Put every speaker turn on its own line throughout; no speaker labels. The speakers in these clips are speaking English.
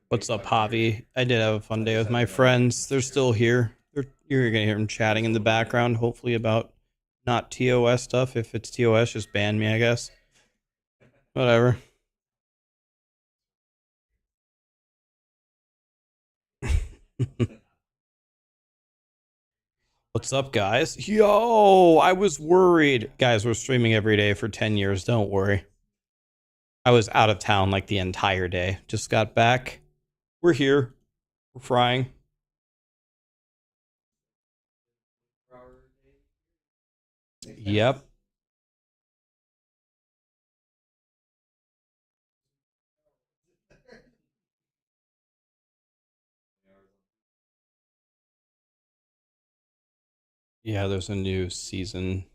What's up, Javi? I did have a fun day with my friends. They're still here. You're gonna hear them chatting in the background, hopefully about not TOS stuff. If it's TOS, just ban me, I guess. Whatever. What's up, guys? Yo, I was worried. Guys, we're streaming every day for 10 years. Don't worry. I was out of town like the entire day. Just got back. We're here. We're frying. Yep. Yeah, there's a new season.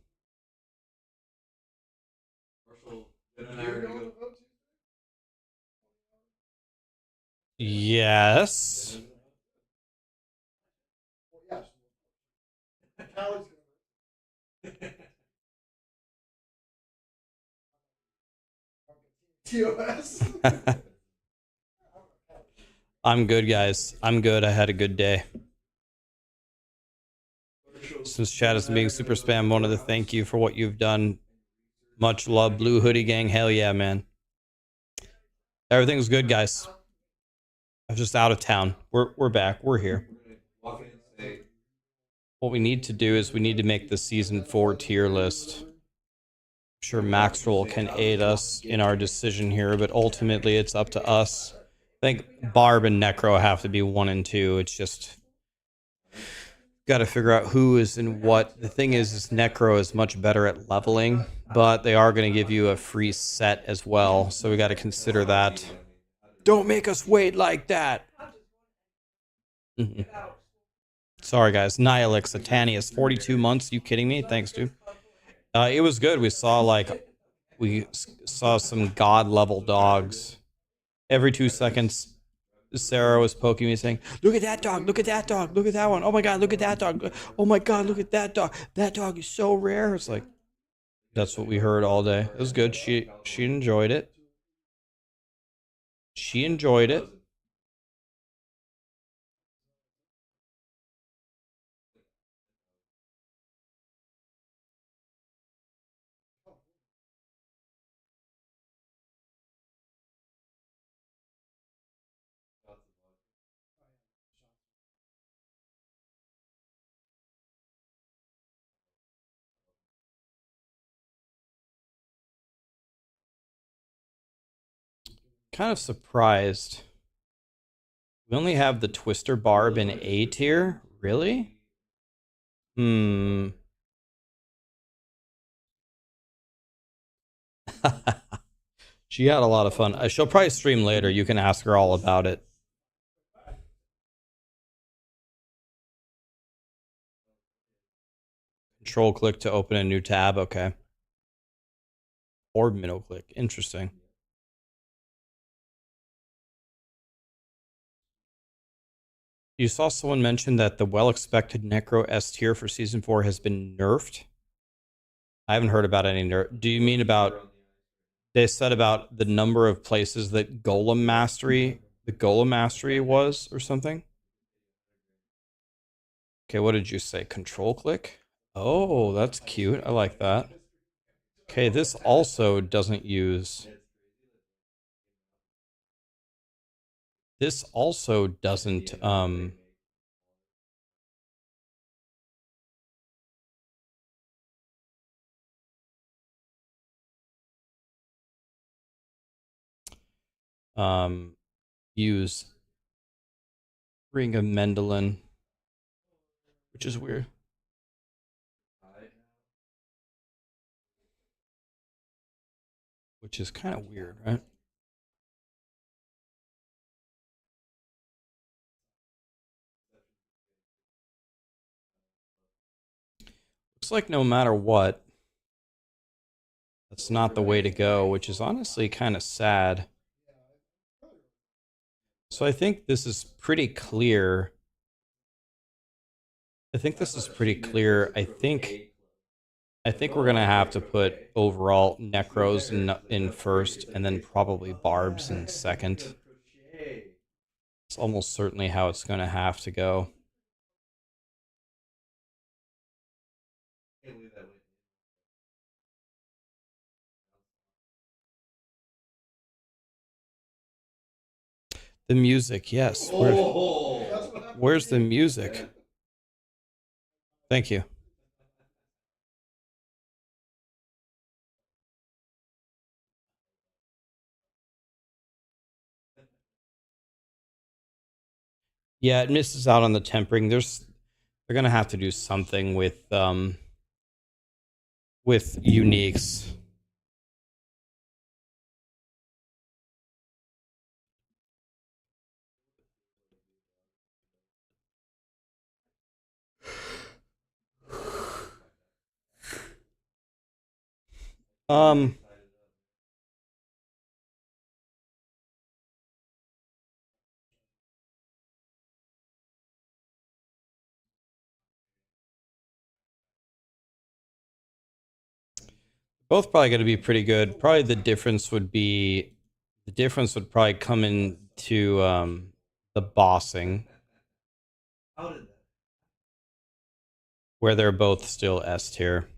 Yes. TOS. I'm good, guys. I'm good. I had a good day. Since chat is being super spam, wanted to thank you for what you've done. Much love, Blue Hoodie Gang. Hell yeah, man. Everything's good, guys. I'm just out of town. We're back. We're here. What we need to do is we need to make the season 4 tier list. I'm sure Maxroll can aid us in our decision here, but ultimately it's up to us. I think Barb and Necro have to be 1 and 2. It's just got to figure out who is in what. The thing is Necro is much better at leveling, but they are going to give you a free set as well, so we got to consider that. Don't make us wait like that. Sorry, guys. Nihilix, Atanius, 42 months. You kidding me? Thanks, dude. It was good. We saw some god level dogs. Every 2 seconds, Sarah was poking me saying, look at that dog, look at that dog, look at that one. Oh my god, look at that dog. Oh my god, look at that dog. That dog is so rare. It's like, that's what we heard all day. It was good. She enjoyed it. She enjoyed it. Kind of surprised. We only have the Twister Barb in A tier? Really? She had a lot of fun. She'll probably stream later. You can ask her all about it. Control click to open a new tab. Okay. Or middle click. Interesting. You saw someone mention that the well-expected Necro S tier for Season 4 has been nerfed? I haven't heard about any nerf. Do you mean about... They said about the number of places that Golem Mastery was, or something? Okay, what did you say? Control click? Oh, that's cute. I like that. Okay, this also doesn't use... This also doesn't... use Ring of Mendelin, which is weird. Which is kind of weird, right? Looks like no matter what, that's not the way to go, which is honestly kind of sad. So I think this is pretty clear. I think I think we're gonna have to put overall Necros in first, and then probably Barbs in second. It's almost certainly how it's gonna have to go. The music, yes. Where's the music? Thank you. Yeah, it misses out on the tempering. They're gonna have to do something with uniques. Um, both probably going to be pretty good. Probably the difference would probably come into the bossing, where they're both still S tier.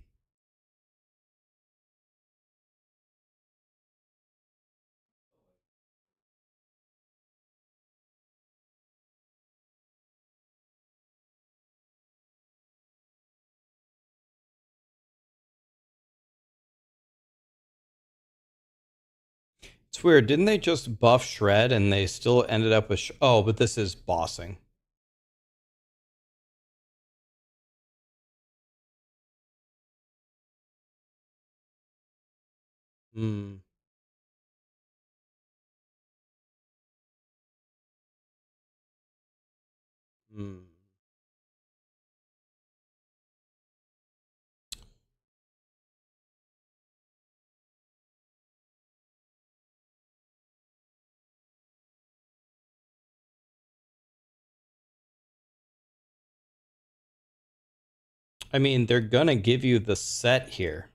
It's weird. Didn't they just buff Shred and they still ended up with? Oh, but this is bossing. Hmm. Hmm. I mean, they're gonna give you the set here.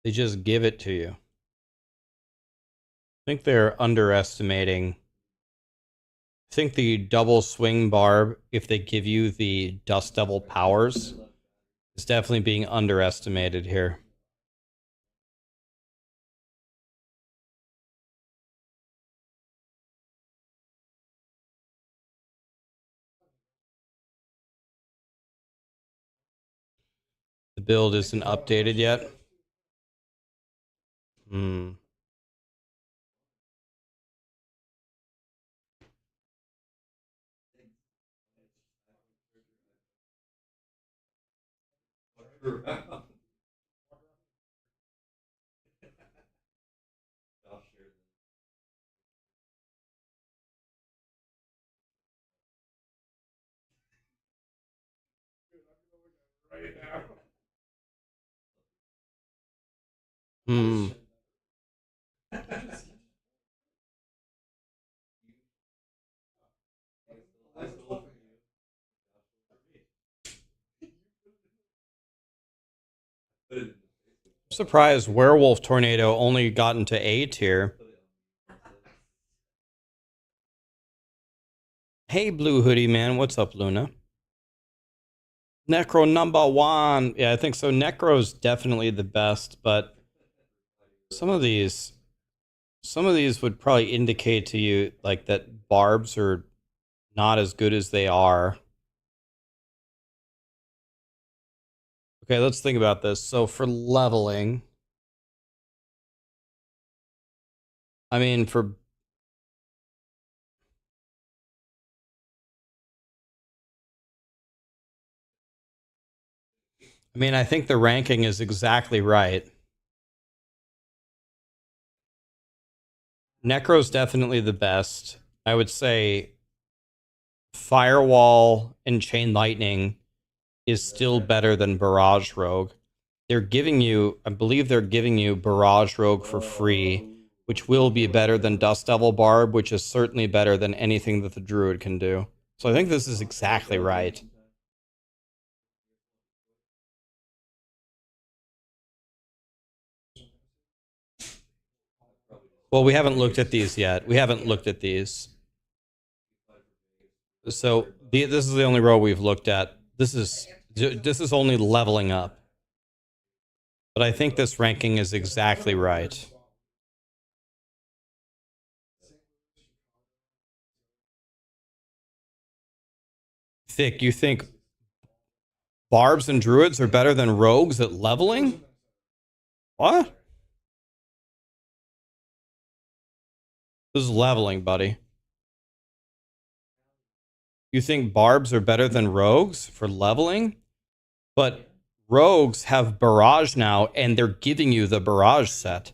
They just give it to you. I think they're underestimating. I think the double swing barb, if they give you the Dust Devil powers, is definitely being underestimated here. The build isn't updated yet. Hmm. Hmm. Surprised Werewolf Tornado only got into A tier. Hey, Blue Hoodie Man, what's up, Luna? Necro number one. Yeah, I think so. Necro's definitely the best, but some of these some of these would probably indicate to you like that barbs are not as good as they are. Okay, let's think about this. So for leveling, I mean I think the ranking is exactly right. Necro's definitely the best. I would say Firewall and Chain Lightning is still better than Barrage Rogue. I believe they're giving you Barrage Rogue for free, which will be better than Dust Devil Barb, which is certainly better than anything that the Druid can do. So I think this is exactly right. Well, we haven't looked at these yet. We haven't looked at these. So this is the only row we've looked at. This is only leveling up. But I think this ranking is exactly right. Thick, you think barbs and druids are better than rogues at leveling? What? This is leveling, buddy. You think barbs are better than rogues for leveling? But rogues have barrage now, and they're giving you the barrage set.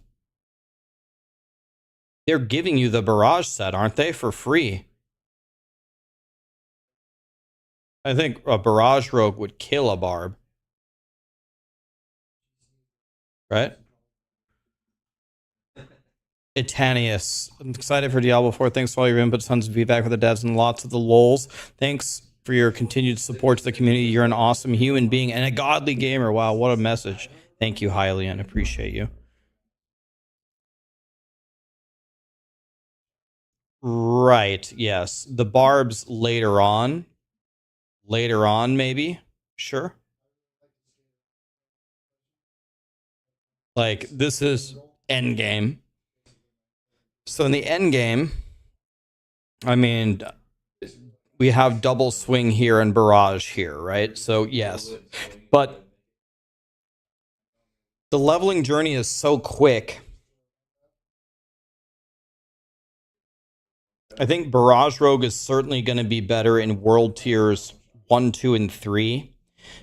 They're giving you the barrage set, aren't they, for free? I think a barrage rogue would kill a barb. Right? Itanius. I'm excited for Diablo 4. Thanks for all your input, tons of feedback for the devs, and lots of the lols. Thanks for your continued support to the community. You're an awesome human being and a godly gamer. Wow, what a message. Thank you, Hylian. Appreciate you. Right, yes. The barbs later on. Later on, maybe. Sure. Like, this is endgame. So in the endgame, I mean, we have double swing here and barrage here, right? So yes. But the leveling journey is so quick. I think Barrage Rogue is certainly going to be better in World Tiers 1, 2, and 3.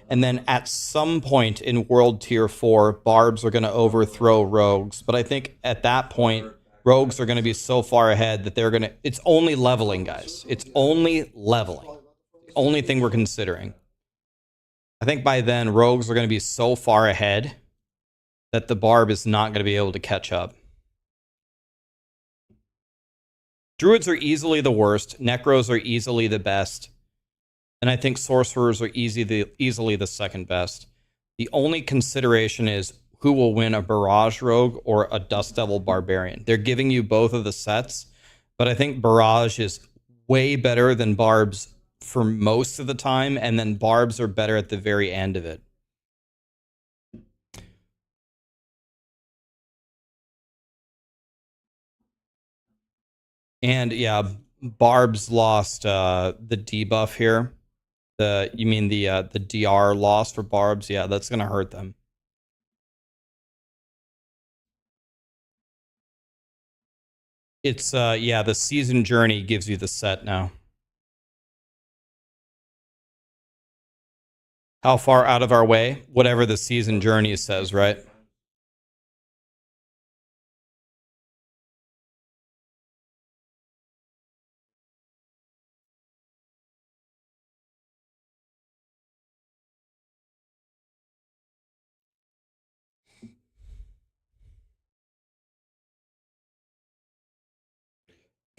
And then at some point in World Tier 4, Barbs are going to overthrow Rogues. But I think at that point, Rogues are going to be so far ahead that they're going to... It's only leveling, guys. It's only leveling. The only thing we're considering. I think by then, Rogues are going to be so far ahead that the Barb is not going to be able to catch up. Druids are easily the worst. Necros are easily the best. And I think Sorcerers are easily the second best. The only consideration is who will win, a Barrage Rogue or a Dust Devil Barbarian. They're giving you both of the sets, but I think Barrage is way better than Barbs for most of the time, and then Barbs are better at the very end of it. And yeah, Barbs lost the debuff here. You mean the DR loss for Barbs? Yeah, that's gonna hurt them. It's yeah, the season journey gives you the set now. How far out of our way? Whatever the season journey says, right?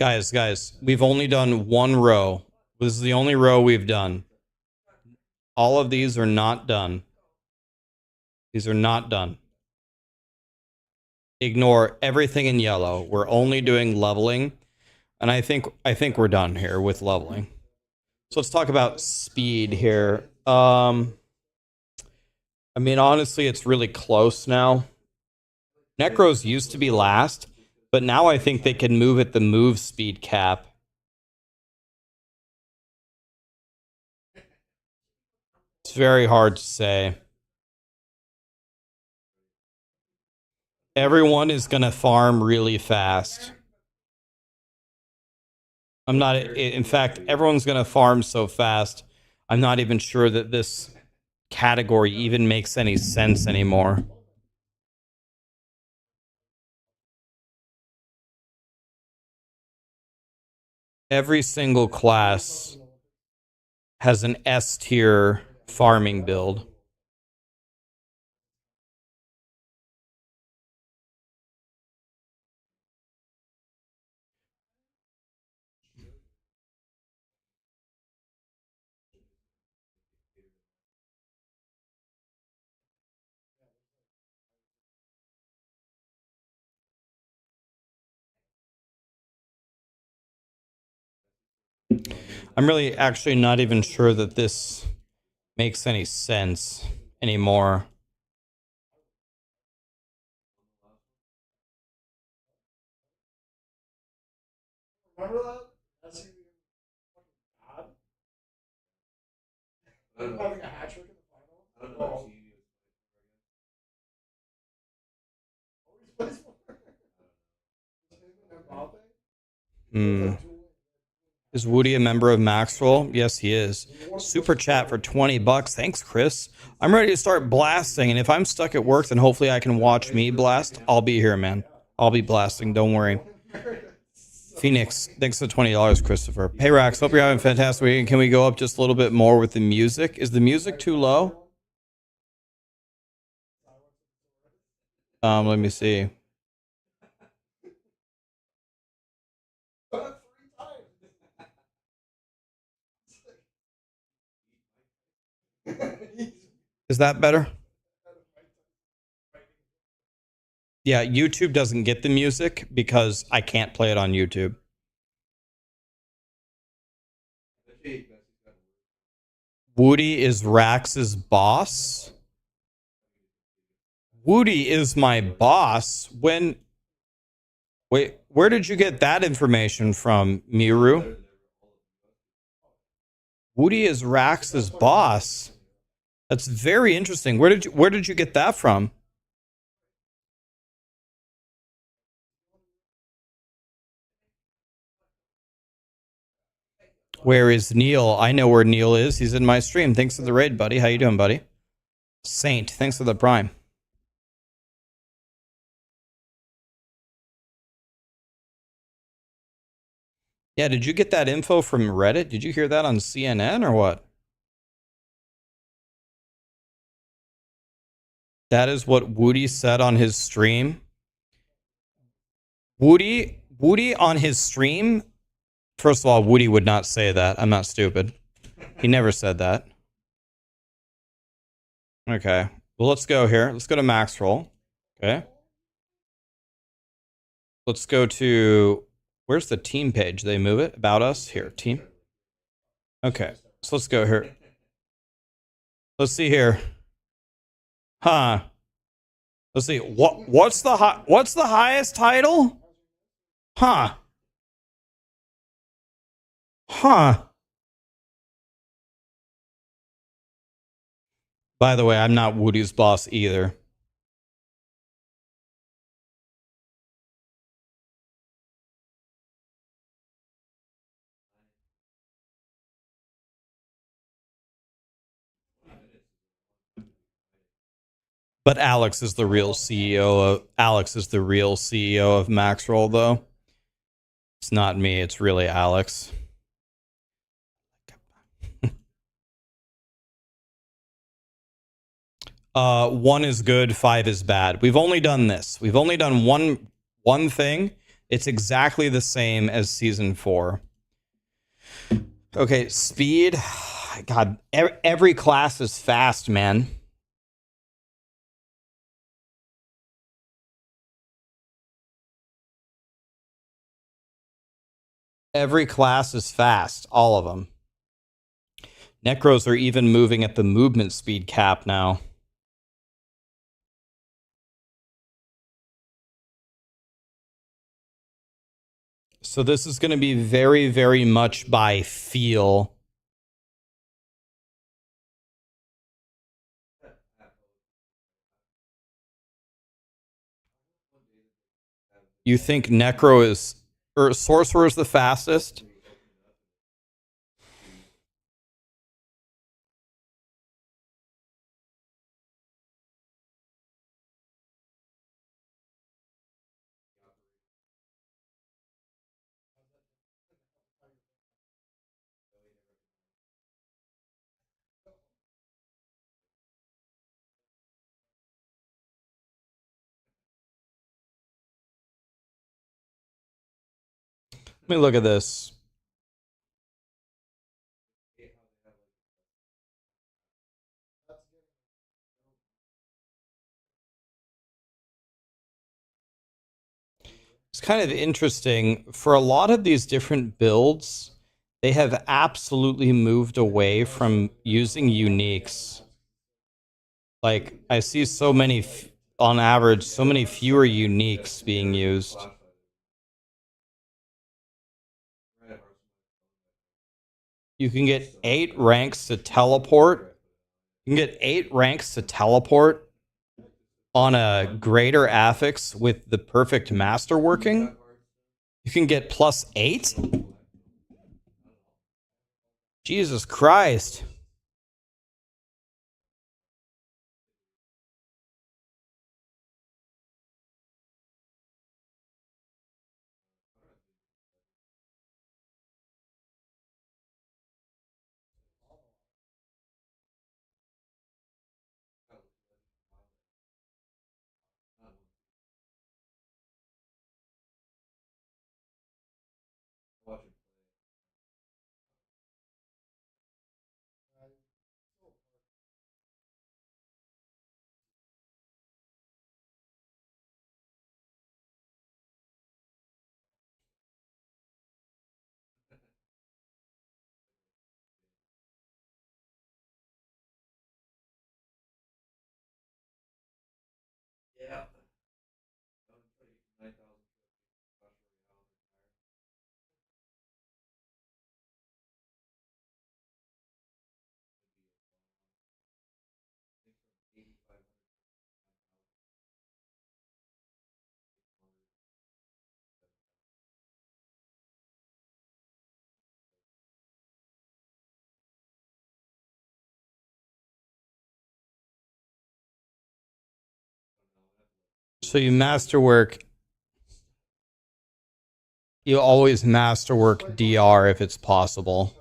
Guys, we've only done one row. This is the only row we've done. All of these are not done. These are not done. Ignore everything in yellow. We're only doing leveling. And I think we're done here with leveling. So let's talk about speed here. I mean, honestly, it's really close now. Necros used to be last, but now I think they can move at the move speed cap. It's very hard to say. Everyone is going to farm really fast. I'm not, in fact, everyone's going to farm so fast, I'm not even sure that this category even makes any sense anymore. Every single class has an S tier farming build. I'm really actually not even sure that this makes any sense anymore.
Remember that? That's you God? Having a hat trick in the final? I don't know.
Hmm. Is Woody a member of Maxroll? Yes, he is. Super chat for 20 bucks. Thanks, Chris. I'm ready to start blasting, and if I'm stuck at work, then hopefully I can watch me blast. I'll be here, man. I'll be blasting. Don't worry. Phoenix, thanks for $20, Christopher. Hey, Rax, hope you're having a fantastic weekend. Can we go up just a little bit more with the music? Is the music too low? Let me see. Is that better? Yeah, YouTube doesn't get the music because I can't play it on YouTube. Woody is Rax's boss. Woody is my boss. When? Wait, where did you get that information from, Miru? Woody is Rax's boss. That's very interesting. Where did you get that from? Where is Neil? I know where Neil is. He's in my stream. Thanks for the raid, buddy. How you doing, buddy? Saint, thanks for the prime. Yeah, did you get that info from Reddit? Did you hear that on CNN or what? That is what Woody said on his stream. Woody on his stream. First of all, Woody would not say that. I'm not stupid. He never said that. Okay. Well, let's go here. Let's go to Maxroll. Okay. Let's go to, where's the team page? They move it about us here. Team. Okay. So let's go here. Let's see here. Huh. Let's see. What's the highest title? Huh. Huh. By the way, I'm not Woody's boss either. But Alex is the real CEO of Maxroll, though. It's not me, it's really Alex. One is good, 5 is bad. We've only done this. We've only done one thing. It's exactly the same as season 4. Okay, speed. God, every class is fast, man. Every class is fast, all of them. Necros are even moving at the movement speed cap now. So this is going to be very, very much by feel. You think Necro is, or Sorcerer is the fastest? Let me look at this. It's kind of interesting. For a lot of these different builds, They have absolutely moved away from using uniques. Like, I see so many, on average, so many fewer uniques being used. You can get 8 ranks to teleport. You can get 8 ranks to teleport on a greater affix with the perfect master working. You can get +8? Jesus Christ. So you masterwork. You always masterwork DR if it's possible.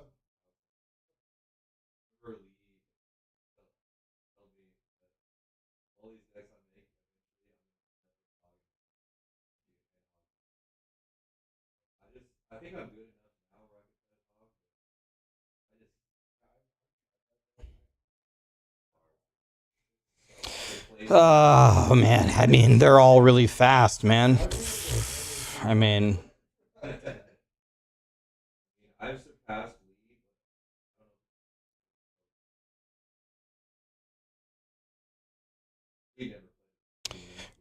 Oh man, I mean they're all really fast, man. I mean,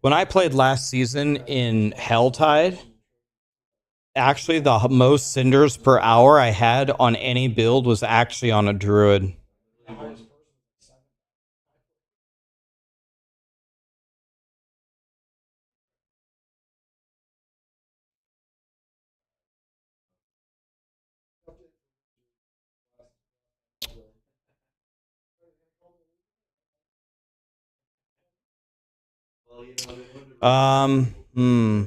when I played last season in Helltide, actually the most cinders per hour I had on any build was actually on a druid. Hmm.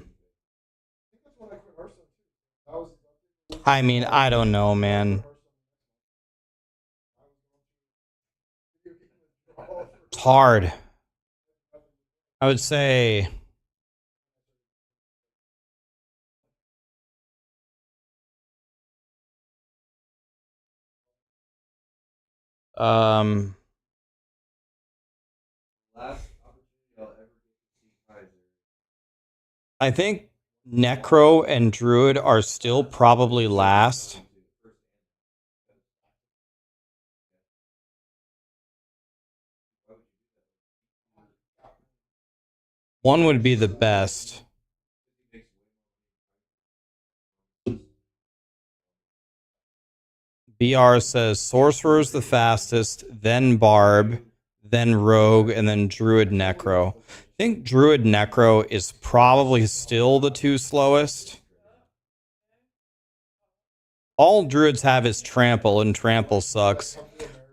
I mean, I don't know, man. It's hard. I would say um I think Necro and Druid are still probably last. One would be the best. BR says Sorcerer's the fastest, then Barb, then Rogue, and then Druid Necro. I think Druid Necro is probably still the 2 slowest. All Druids have is Trample, and Trample sucks.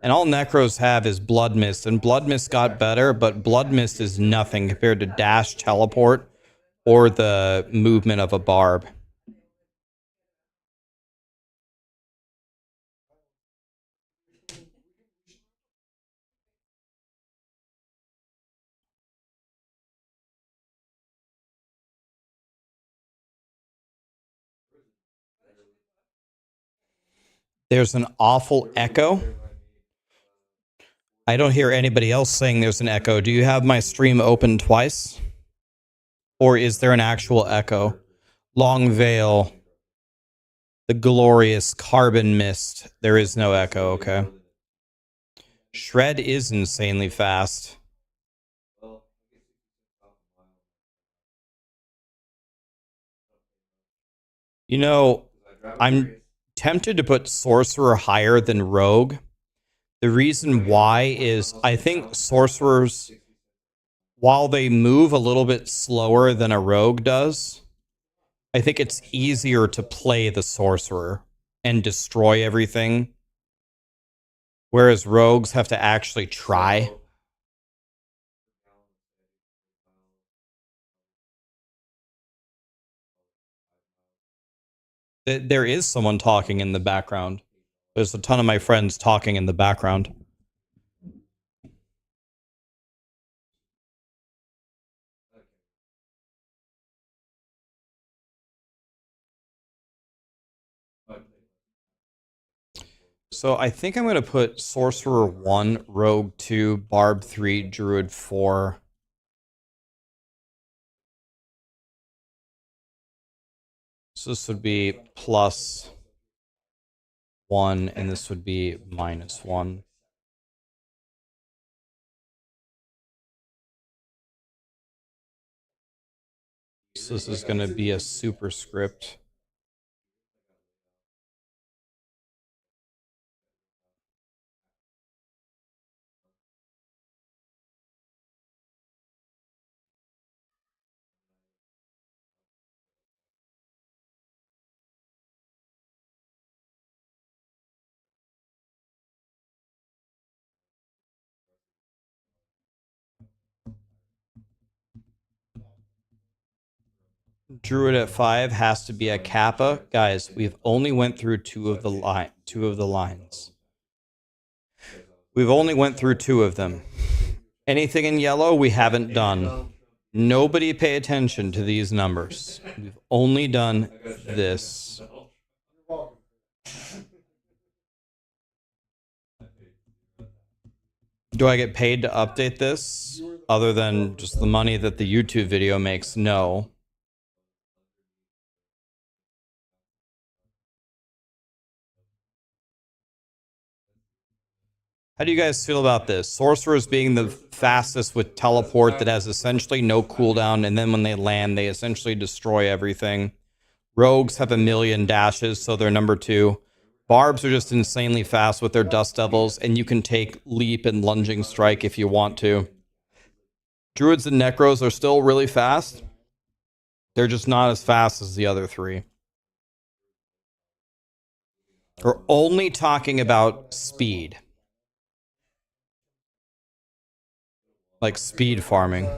And all Necros have is Blood Mist, and Blood Mist got better, but Blood Mist is nothing compared to Dash, Teleport, or the movement of a Barb. There's an awful echo. I don't hear anybody else saying there's an echo. Do you have my stream open twice? Or is there an actual echo? Long Veil. The glorious carbon mist. There is no echo, okay. Shred is insanely fast. You know, I'm tempted to put Sorcerer higher than Rogue. The reason why is I think Sorcerers, while they move a little bit slower than a Rogue does, I think it's easier to play the Sorcerer and destroy everything. Whereas Rogues have to actually try. There is someone talking in the background. There's a ton of my friends talking in the background. So I think I'm going to put Sorcerer 1, Rogue 2, Barb 3, Druid 4. So this would be plus 1, and this would be minus 1. So this is going to be a superscript. Druid at 5 has to be a Kappa. Guys, we've only went through two of the lines. We've only went through 2 of them. Anything in yellow we haven't done. Nobody pay attention to these numbers. We've only done this. Do I get paid to update this? Other than just the money that the YouTube video makes? No. How do you guys feel about this? Sorcerers being the fastest with teleport that has essentially no cooldown, and then when they land, they essentially destroy everything. Rogues have a million dashes, so they're number 2. Barbs are just insanely fast with their Dust Devils, and you can take Leap and Lunging Strike if you want to. Druids and Necros are still really fast. They're just not as fast as the other 3. We're only talking about speed. Like speed farming.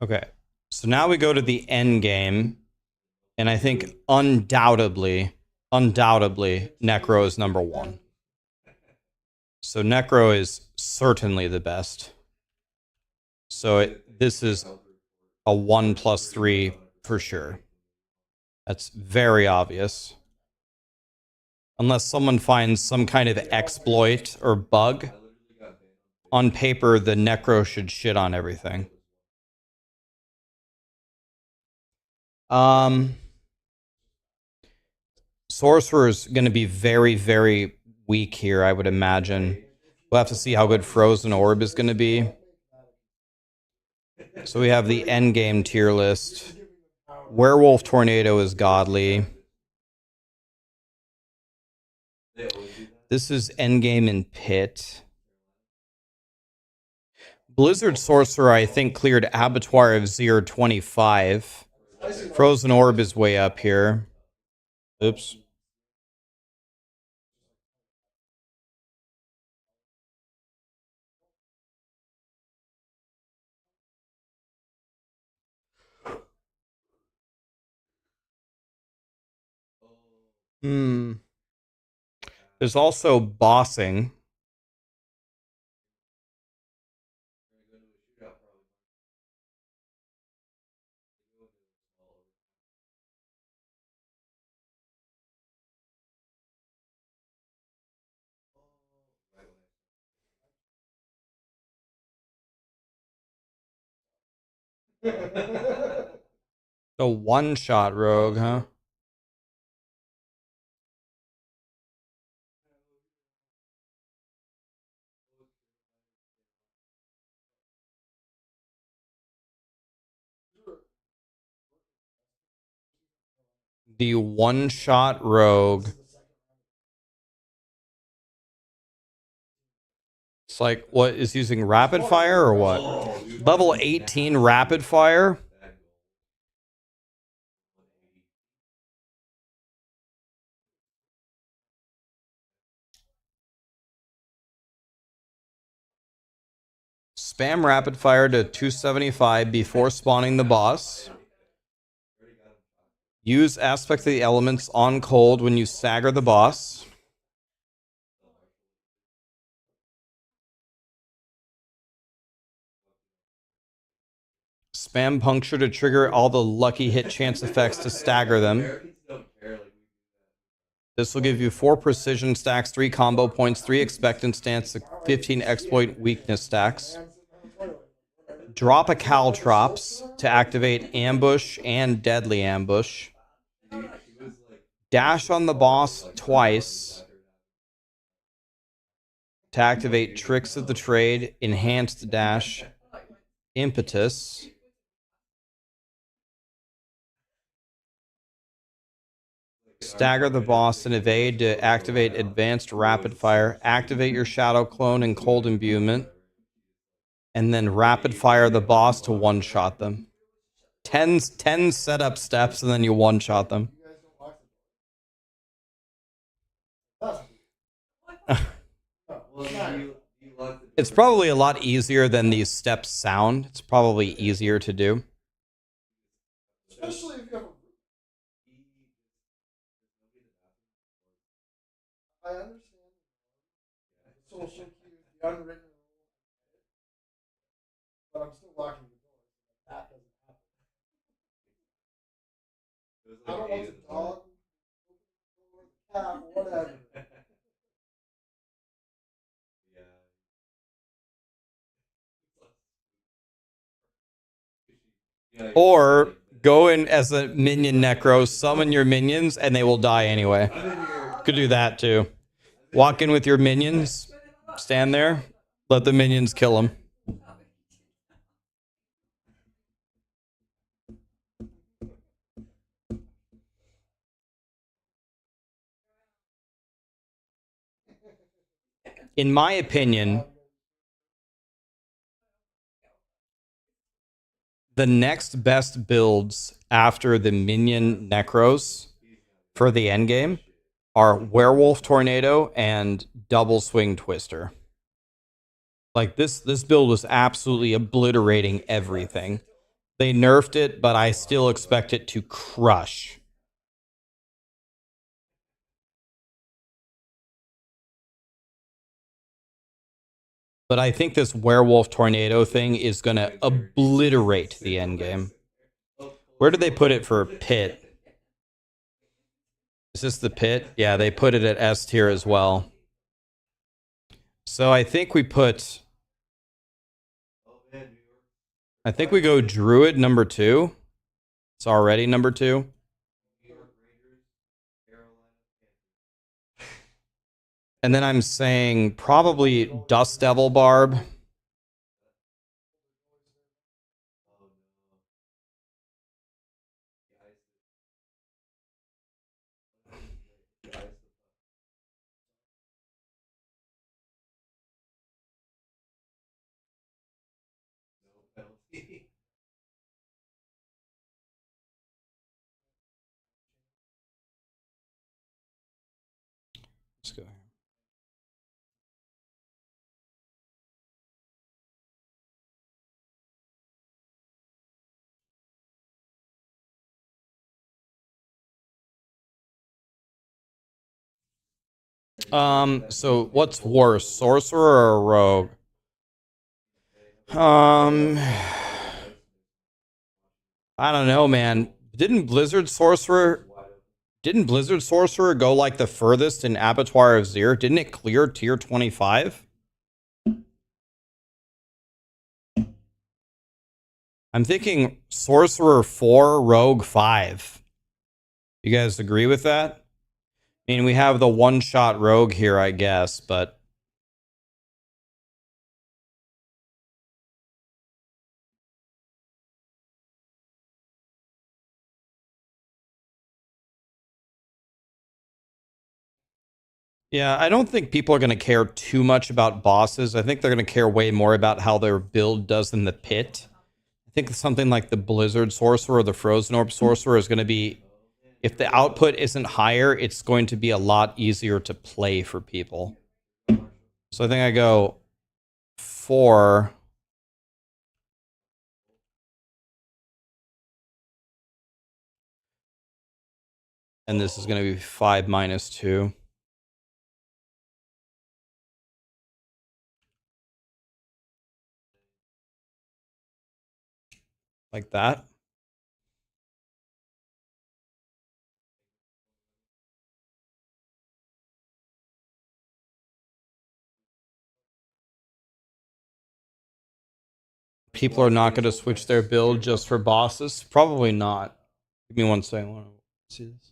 Okay. So now we go to the end game. And I think undoubtedly, Necro is number 1. So Necro is certainly the best. So this is a 1+3 for sure. That's very obvious. Unless someone finds some kind of exploit or bug, on paper, the Necro should shit on everything. Sorcerer is going to be very, very weak here, I would imagine. We'll have to see how good Frozen Orb is going to be. So we have the endgame tier list. Werewolf Tornado is godly. This is endgame in Pit. Blizzard Sorcerer, I think, cleared Abattoir of Zir 25. Frozen Orb is way up here. Oops. There's also bossing. A one-shot rogue, huh? The one-shot rogue. It's like, what, is using rapid fire or what? Level 18 rapid fire? Spam rapid fire to 275 before spawning the boss. Use aspect of the elements on cold when you stagger the boss. Spam puncture to trigger all the lucky hit chance effects to stagger them. This will give you 4 precision stacks, 3 combo points, 3 expectant stance, 15 exploit weakness stacks. Drop a caltrops to activate ambush and deadly ambush. Dash on the boss twice to activate tricks of the trade, enhanced dash, impetus. Stagger the boss and evade to activate advanced rapid fire. Activate your shadow clone and cold imbuement. And then rapid fire the boss to one-shot them. 10 setup steps and then you one-shot them. It's probably a lot easier than these steps sound. It's probably easier to do.
Especially if you have a group. I understand the social cues, the unwritten rule, but I'm still locking the door so that doesn't happen. I don't want the dog, the cat, whatever.
Or go in as a minion necro, summon your minions, and they will die anyway. Could do that too. Walk in with your minions, stand there, let the minions kill them. In my opinion, the next best builds after the minion necros for the endgame are Werewolf Tornado and Double Swing Twister. Like this build was absolutely obliterating everything. They nerfed it, but I still expect it to crush. But I think this Werewolf Tornado thing is going to obliterate the endgame. Where did they put it for Pit? Is this the Pit? Yeah, they put it at S tier as well. So I think we put... I think we go Druid number 2. It's already number 2. And then I'm saying probably Dust Devil Barb. Let's go here. So what's worse, sorcerer or rogue? I don't know, man. Didn't Blizzard Sorcerer go like the furthest in Abattoir of Zir? Didn't it clear tier 25? I'm thinking Sorcerer 4, Rogue 5. You guys agree with that? I mean, we have the one-shot Rogue here, I guess, but... Yeah, I don't think people are going to care too much about bosses. I think they're going to care way more about how their build does in the pit. I think something like the Blizzard Sorcerer or the Frozen Orb Sorcerer is going to be... If the output isn't higher, it's going to be a lot easier to play for people. So I think I go 4... And this is going to be 5 minus 2. Like that. People are not going to switch their build just for bosses? Probably not. Give me 1 second. I want to see this.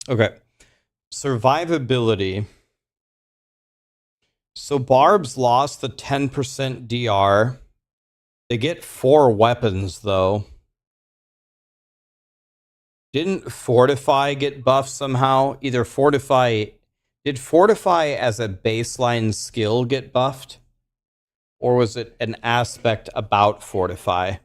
Okay. Survivability. So Barb's lost the 10% DR. They get 4 weapons, though. Didn't Fortify get buffed somehow? Either Fortify... Did Fortify as a baseline skill get buffed? Or was it an aspect about Fortify?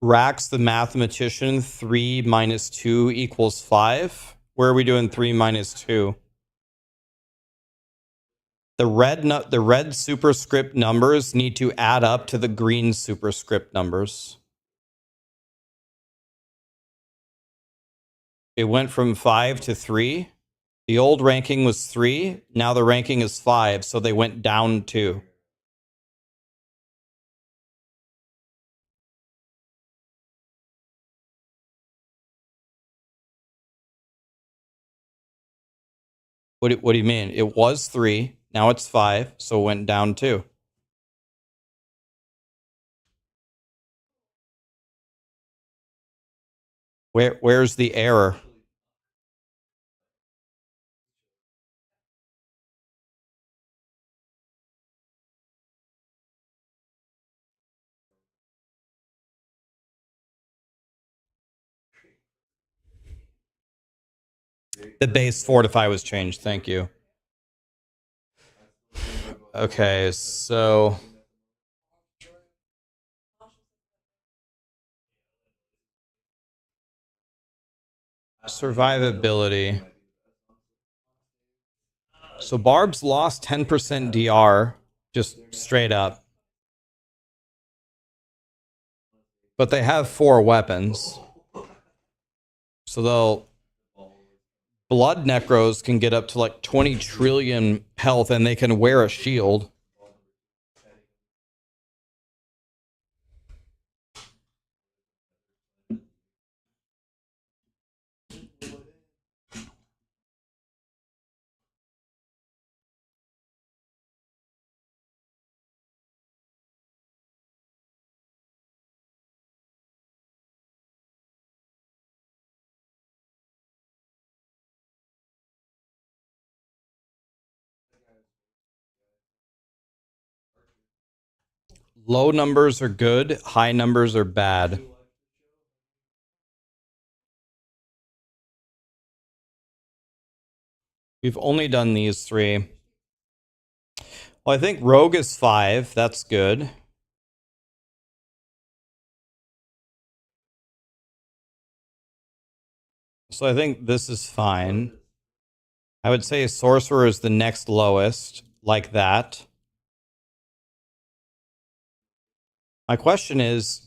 Rax the mathematician, 3 minus 2 equals 5. Where are we doing 3 minus 2? The red superscript numbers need to add up to the green superscript numbers. It went from 5 to 3. The old ranking was 3. Now the ranking is 5, so they went down 2. What do you mean? It was 3. Now it's 5, so it went down 2. Where's the error? The base Fortify was changed. Thank you. Okay, so... Survivability. So Barb's lost 10% DR, just straight up. But they have 4 weapons. So they'll... Blood Necros can get up to like 20 trillion health, and they can wear a shield. Low numbers are good, high numbers are bad. We've only done these 3. Well, I think Rogue is 5. That's good. So I think this is fine. I would say Sorcerer is the next lowest, like that. My question is,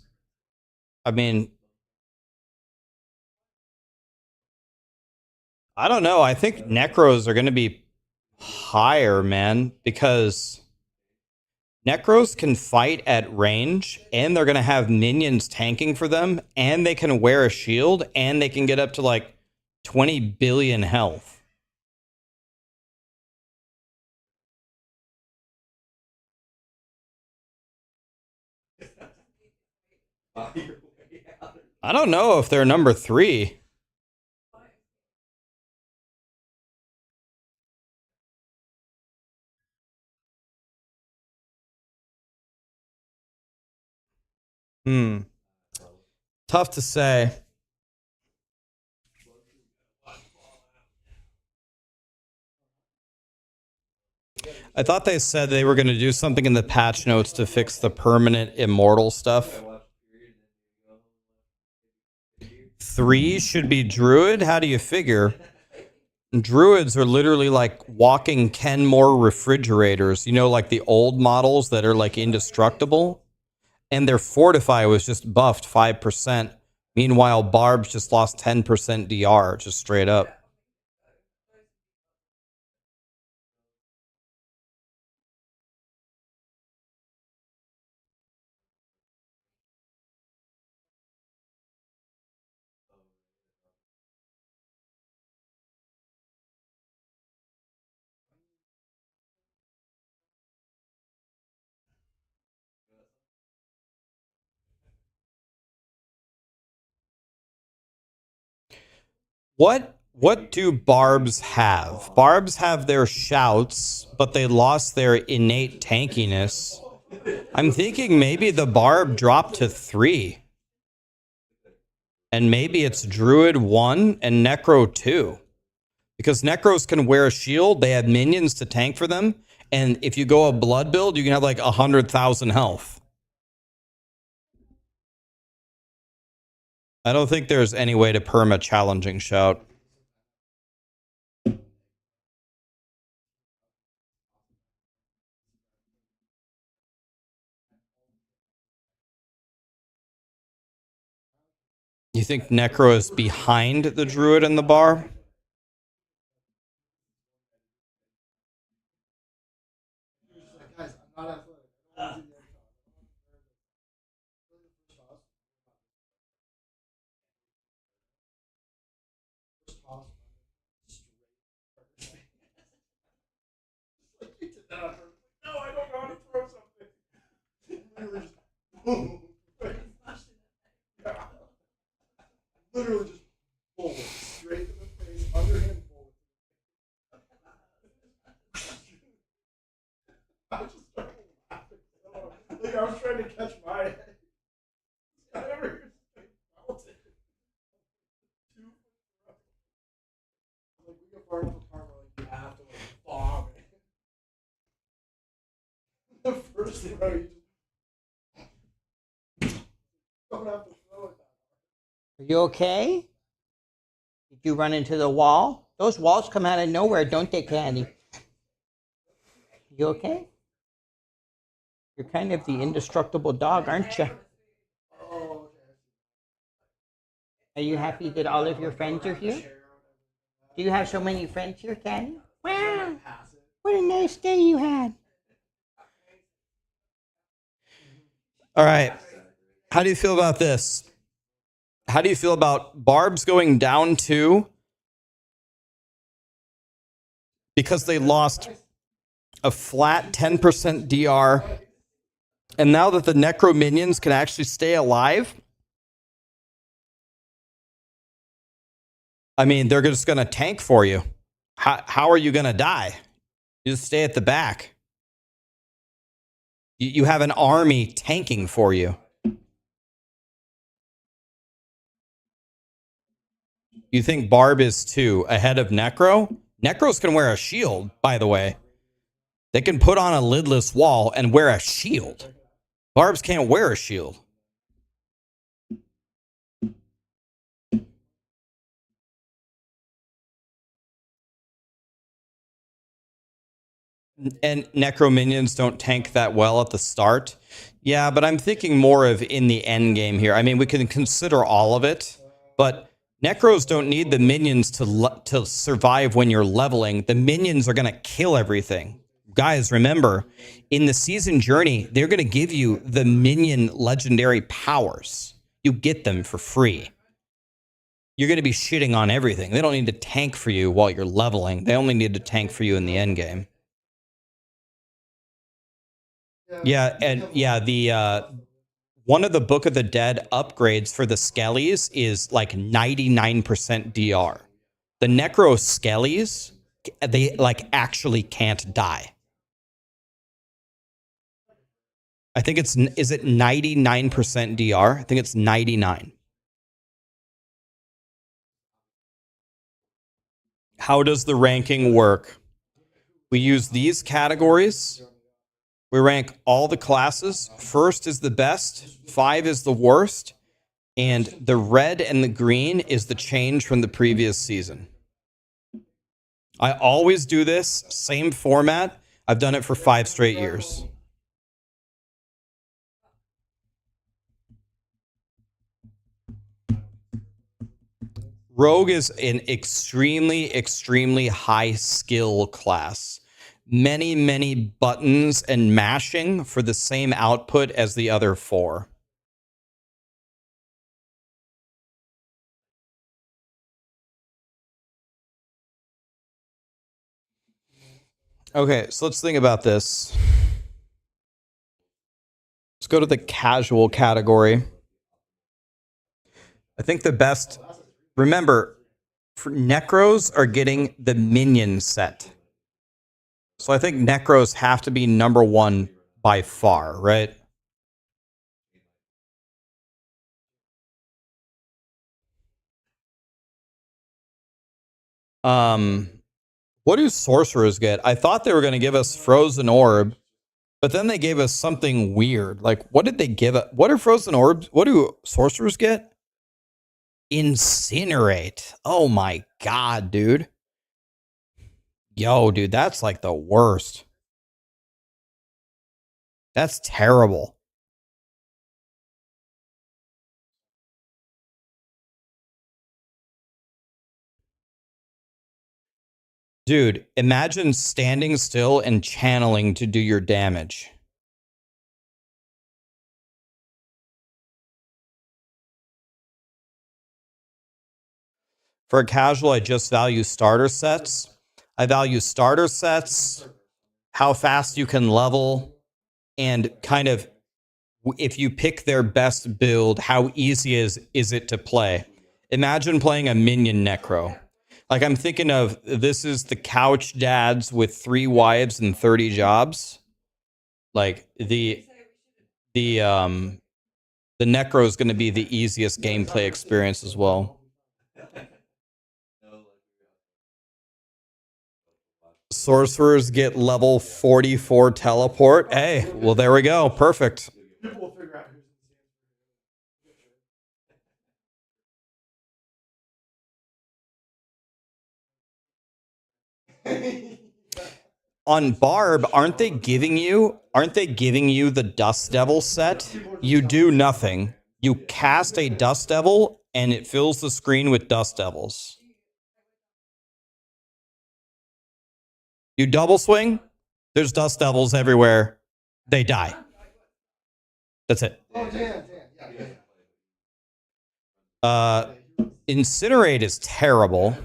I mean, I don't know. I think Necros are going to be higher, man, because Necros can fight at range, and they're going to have minions tanking for them, and they can wear a shield, and they can get up to like 20 billion health. I don't know if they're number 3. Tough to say. I thought they said they were going to do something in the patch notes to fix the permanent immortal stuff. 3 should be Druid? How do you figure? Druids are literally like walking Kenmore refrigerators, you know, like the old models that are like indestructible. And their Fortify was just buffed 5%. Meanwhile, Barb's just lost 10% DR, just straight up. What do Barbs have? Barbs have their shouts, but they lost their innate tankiness. I'm thinking maybe the Barb dropped to 3. And maybe it's Druid 1 and Necro 2. Because Necros can wear a shield, they have minions to tank for them, and if you go a blood build, you can have like 100,000 health. I don't think there's any way to perma challenging shout. You think Necro is behind the Druid and the Bar?
Guys, I'm not athletic. I don't want to do the first toss. You did that on purpose. No, I don't know how to throw something. Literally just boom. Yeah. Literally just bullet straight to the face, underhand bullet. I just started laughing. Like I was trying to catch my head. I never felt it. Like we get far enough apart where like you have to like bomb it. The first throw you just don't have to throw it that hard.
Are you okay? Did you run into the wall? Those walls come out of nowhere, don't they, Candy? You okay? You're kind of the indestructible dog, aren't you?
Oh, okay.
Are you happy that all of your friends are here? Do you have so many friends here, Candy? Wow! What a nice day you had.
All right. How do you feel about this? How do you feel about Barbs going down 2 because they lost a flat 10% DR, and now that the Necro minions can actually stay alive, I mean, they're just going to tank for you. How are you going to die? You just stay at the back. You have an army tanking for you. You think Barb is 2 ahead of Necro? Necro's can wear a shield, by the way. They can put on a lidless wall and wear a shield. Barbs can't wear a shield. And Necro minions don't tank that well at the start. Yeah, but I'm thinking more of in the end game here. I mean, we can consider all of it, but Necros don't need the minions to survive when you're leveling. The minions are going to kill everything. Guys, remember, in the season journey, they're going to give you the minion legendary powers. You get them for free. You're going to be shitting on everything. They don't need to tank for you while you're leveling. They only need to tank for you in the end game. Yeah, and yeah, the one of the Book of the Dead upgrades for the Skellies is like 99% DR. The Necro Skellies, they like actually can't die. I think it's, is it 99% DR? I think it's 99. How does the ranking work? We use these categories. We rank all the classes. First is the best, 5 is the worst, and the red and the green is the change from the previous season. I always do this, same format. I've done it for 5 straight years. Rogue is an extremely, extremely high skill class. Many buttons and mashing for the same output as the other 4. Okay, so let's think about this. Let's go to the casual category. I think the best, remember, for Necros are getting the minion set. So I think Necros have to be number 1 by far, right? What do sorcerers get? I thought they were going to give us Frozen Orb, but then they gave us something weird. Like, what did they give us? What are Frozen Orbs? What do sorcerers get? Incinerate. Oh my god, dude. Yo, dude, that's like the worst. That's terrible. Dude, imagine standing still and channeling to do your damage. For a casual, I just value starter sets. I value starter sets, how fast you can level, and kind of if you pick their best build, how easy is it to play? Imagine playing a minion necro. Like, I'm thinking of, this is the couch dads with 3 wives and 30 jobs. Like, the necro is going to be the easiest gameplay experience as well. Sorcerers get level 44 teleport. Hey, well, there we go. Perfect.
People will figure out who's
On Barb, aren't they giving you the Dust Devil set? You do nothing. You cast a Dust Devil and it fills the screen with Dust Devils. You double swing, there's Dust Devils everywhere. They die. That's it. Incinerate is terrible.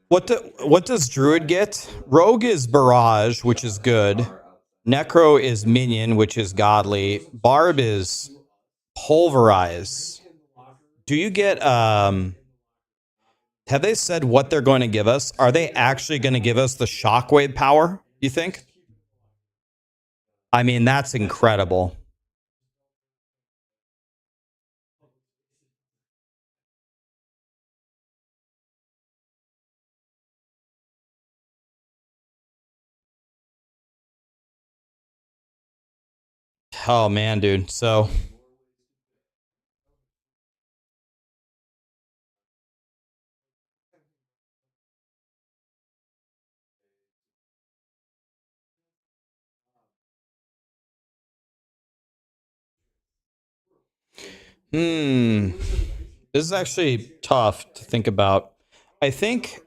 What does Druid get? Rogue is Barrage, which is good. Necro is Minion, which is godly. Barb is Pulverize. Do you get Have they said what they're going to give us? Are they actually going to give us the shockwave power, you think? I mean, that's incredible. Oh man, dude. So this is actually tough to think about. I think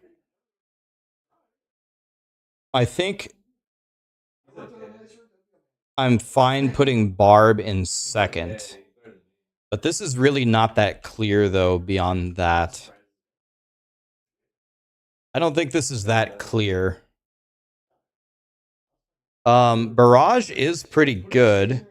I'm fine putting Barb in second. But this is really not that clear though beyond that. I don't think this is that clear. Barrage is pretty good.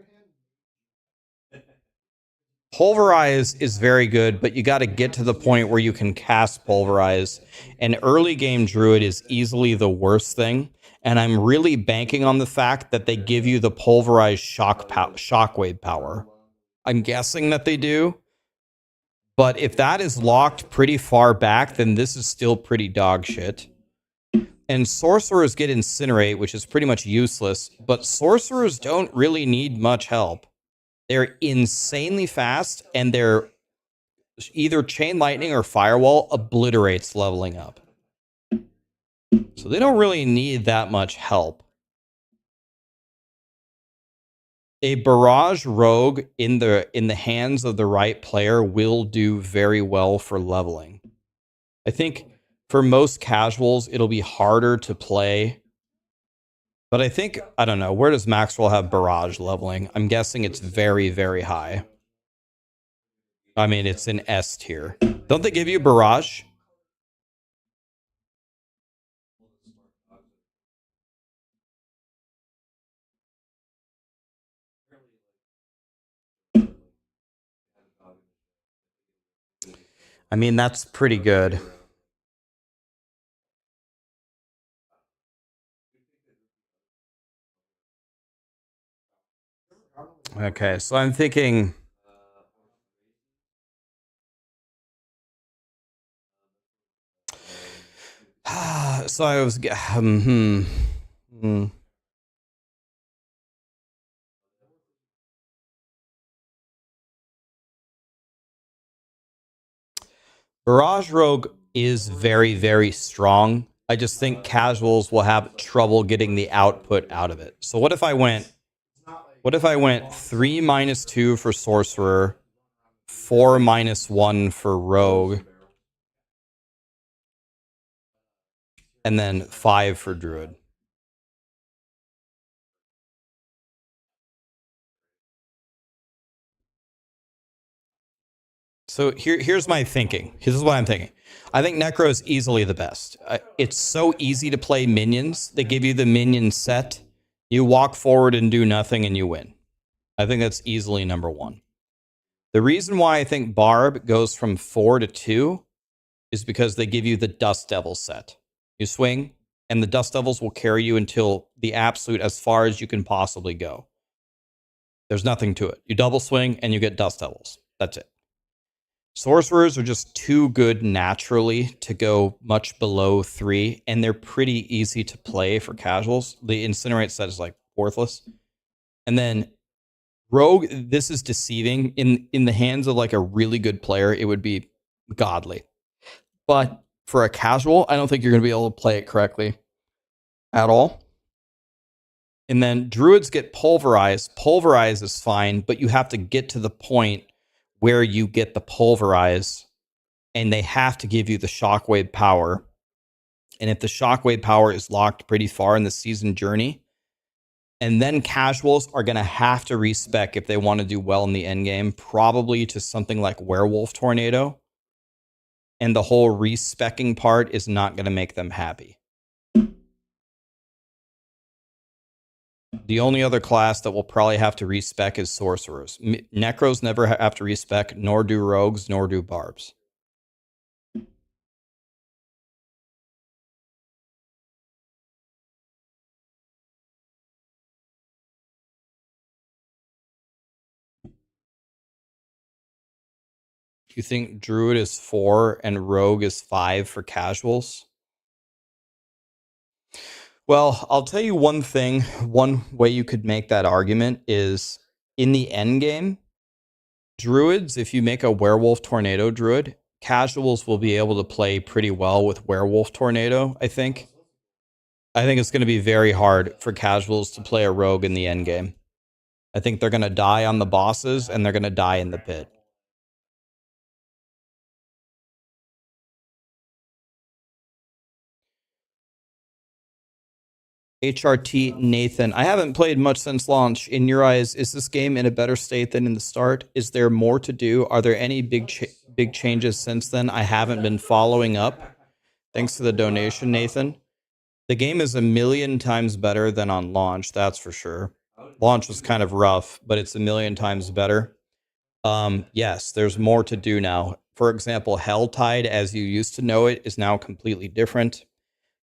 Pulverize is very good, but you got to get to the point where you can cast Pulverize. And early game Druid is easily the worst thing. And I'm really banking on the fact that they give you the Pulverize shockwave power. I'm guessing that they do. But if that is locked pretty far back, then this is still pretty dog shit. And sorcerers get Incinerate, which is pretty much useless. But sorcerers don't really need much help. They're insanely fast, and they're either Chain Lightning or Firewall obliterates leveling up. So they don't really need that much help. A Barrage Rogue in the hands of the right player will do very well for leveling. I think for most casuals, it'll be harder to play. But I think, I don't know, where does Maxroll have Barrage leveling? I'm guessing it's very, very high. I mean, it's in S tier. Don't they give you Barrage? I mean, that's pretty good. Okay, so I'm thinking... So I was... Barrage Rogue is very, very strong. I just think casuals will have trouble getting the output out of it. So what if I went 3 -2 for Sorcerer, 4 -1 for Rogue, and then 5 for Druid? So here's my thinking. Here's what I'm thinking. I think Necro is easily the best. It's so easy to play minions. They give you the minion set. You walk forward and do nothing and you win. I think that's easily number 1. The reason why I think Barb goes from 4 to 2 is because they give you the Dust Devil set. You swing, and the Dust Devils will carry you until the absolute as far as you can possibly go. There's nothing to it. You double swing, and you get Dust Devils. That's it. Sorcerers are just too good naturally to go much below 3, and they're pretty easy to play for casuals. The Incinerate set is like worthless. And then Rogue, this is deceiving. In the hands of like a really good player, it would be godly. But for a casual, I don't think you're going to be able to play it correctly at all. And then Druids get Pulverize. Pulverize is fine, but you have to get to the point where you get the Pulverize, and they have to give you the Shockwave power. And if the Shockwave power is locked pretty far in the season journey, and then casuals are going to have to respec if they want to do well in the end game, probably to something like Werewolf Tornado. And the whole respecking part is not going to make them happy. The only other class that will probably have to respec is sorcerers. Necros never have to respec, nor do rogues, nor do barbs. You think Druid is 4 and Rogue is 5 for casuals? Well, I'll tell you one thing. One way you could make that argument is in the end game, Druids, if you make a Werewolf Tornado Druid, casuals will be able to play pretty well with Werewolf Tornado, I think. I think it's going to be very hard for casuals to play a Rogue in the end game. I think they're going to die on the bosses and they're going to die in the pit. HRT Nathan, I haven't played much since launch. In your eyes, is this game in a better state than in the start? Is there more to do? Are there any big changes since then? I haven't been following up. Thanks for the donation, Nathan. The game is a million times better than on launch, that's for sure. Launch was kind of rough, but it's a million times better. Yes, there's more to do now. For example, Helltide, as you used to know it, is now completely different.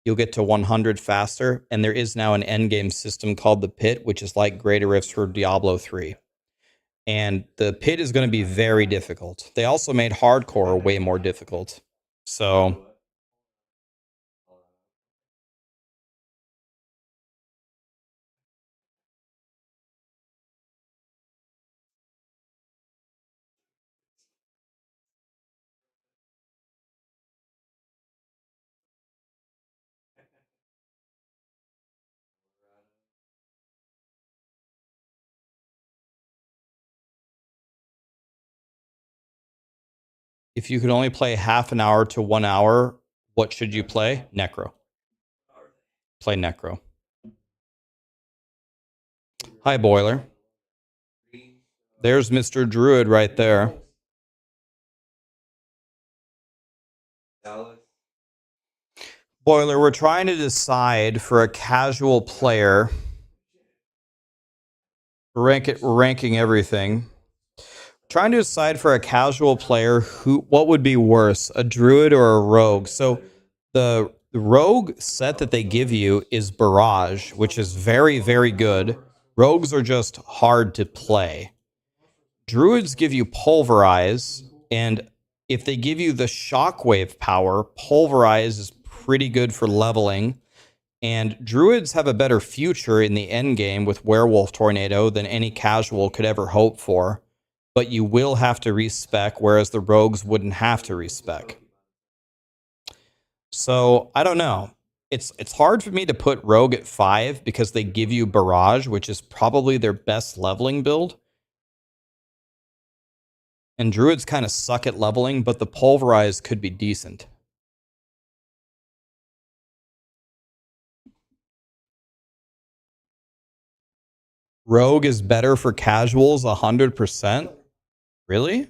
You'll get to 100 faster, and there is now an endgame system called the Pit, which is like Greater Rifts for Diablo 3. And the Pit is going to be very difficult. They also made Hardcore way more difficult. So if you could only play half an hour to 1 hour, what should you play? Necro. Play Necro. Hi, Boiler. There's Mr. Druid right there. Boiler, we're trying to decide for a casual player. Ranking everything. Trying to decide for a casual player what would be worse, a druid or a rogue. So the rogue set that they give you is Barrage, which is very, very good. Rogues are just hard to play. Druids give you Pulverize, and if they give you the Shockwave power, Pulverize is pretty good for leveling. And Druids have a better future in the end game with Werewolf Tornado than any casual could ever hope for. But you will have to respec, whereas the rogues wouldn't have to respec. So I don't know. It's hard for me to put rogue at 5 because they give you Barrage, which is probably their best leveling build. And druids kind of suck at leveling, but the Pulverize could be decent. Rogue is better for casuals 100%? Really?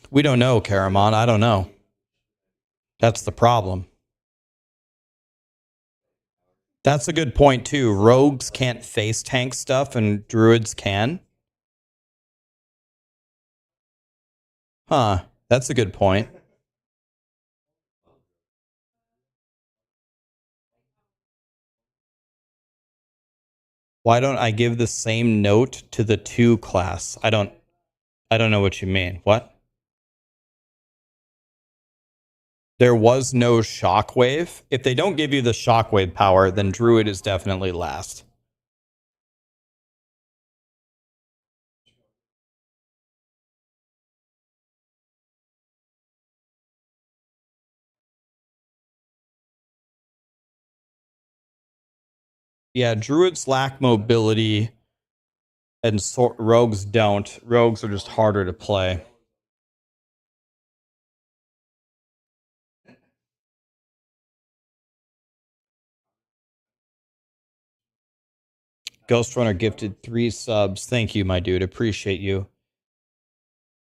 We don't know, Karamon. I don't know. That's the problem. That's a good point, too. Rogues can't face tank stuff, and druids can. Huh. That's a good point. Why don't I give the same note to the 2 class? I don't know what you mean. What? There was no Shockwave. If they don't give you the Shockwave power, then Druid is definitely last. Yeah, Druids lack mobility, and Rogues don't. Rogues are just harder to play. Ghost Runner gifted 3 subs. Thank you, my dude. Appreciate you.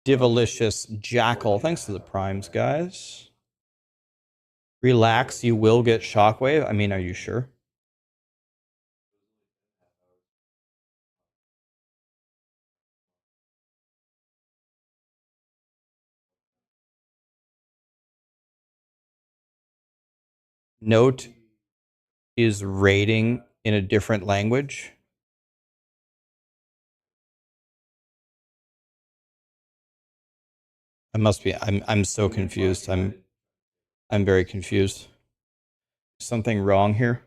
Divalicious Jackal. Thanks for the primes, guys. Relax, you will get Shockwave. I mean, are you sure? Note is rating in a different language. I must be. I'm so confused. I'm very confused. Something wrong here.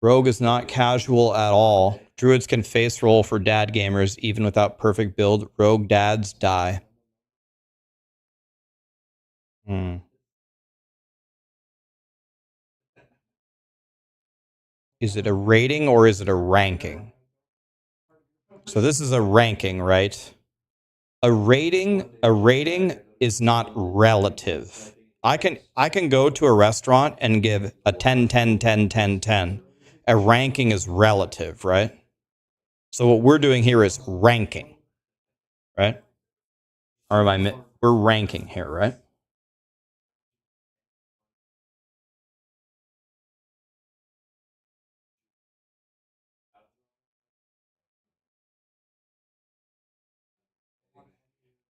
Rogue is not casual at all. Druids can face roll for dad gamers even without perfect build. Rogue dads die. Is it a rating or is it a ranking? So this is a ranking, right? A rating is not relative. I can go to a restaurant and give a 10 10 10 10 10. A ranking is relative, right? So what we're doing here is ranking, right? Or we're ranking here, right?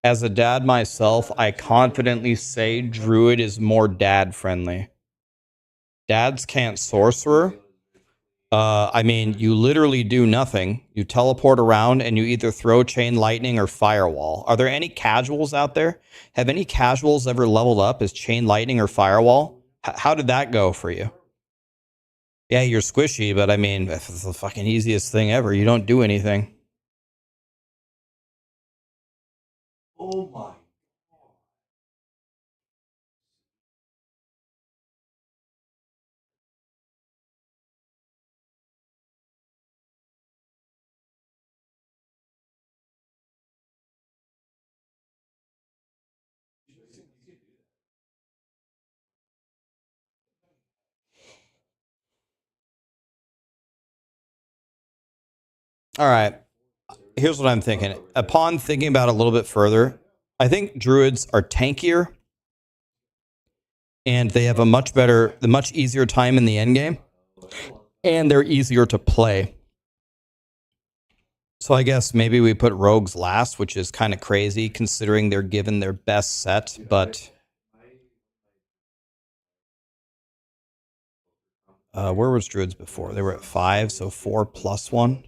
As a dad myself, I confidently say Druid is more dad friendly. Dads can't sorcerer. I mean, you literally do nothing. You teleport around and you either throw chain lightning or firewall. Are there any casuals out there? Have any casuals ever leveled up as chain lightning or firewall? How did that go for you? Yeah, you're squishy, but I mean, it's the fucking easiest thing ever. You don't do anything.
Oh my.
All right. Here's what I'm thinking. Upon thinking about it a little bit further, I think druids are tankier and they have a much easier time in the end game, and they're easier to play. So I guess maybe we put rogues last, which is kind of crazy considering they're given their best set, but where was druids before? They were at 5, so 4 plus 1.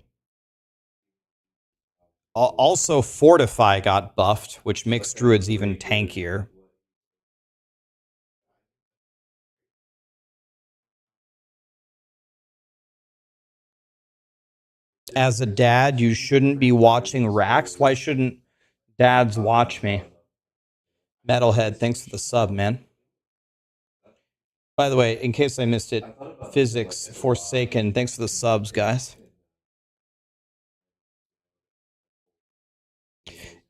Also, Fortify got buffed, which makes druids even tankier. As a dad, you shouldn't be watching Rax. Why shouldn't dads watch me? Metalhead, thanks for the sub, man. By the way, in case I missed it, Physics Forsaken, thanks for the subs, guys.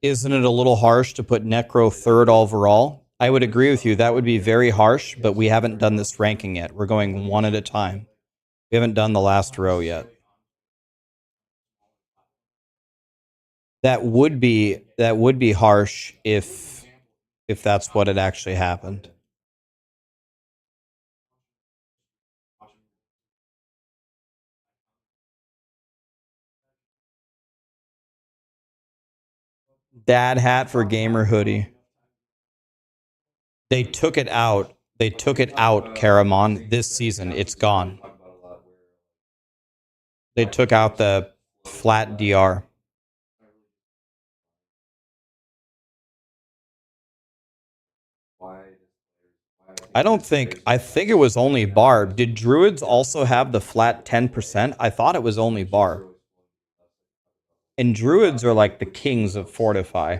Isn't it a little harsh to put Necro third overall? I would agree with you. That would be very harsh, but we haven't done this ranking yet. We're going one at a time. We haven't done the last row yet. That would be harsh if that's what had actually happened. Dad hat for gamer hoodie. They took it out. They took it out, Karamon, this season. It's gone. They took out the flat DR. I think it was only Barb. Did Druids also have the flat 10%? I thought it was only Barb. And Druids are like the kings of Fortify.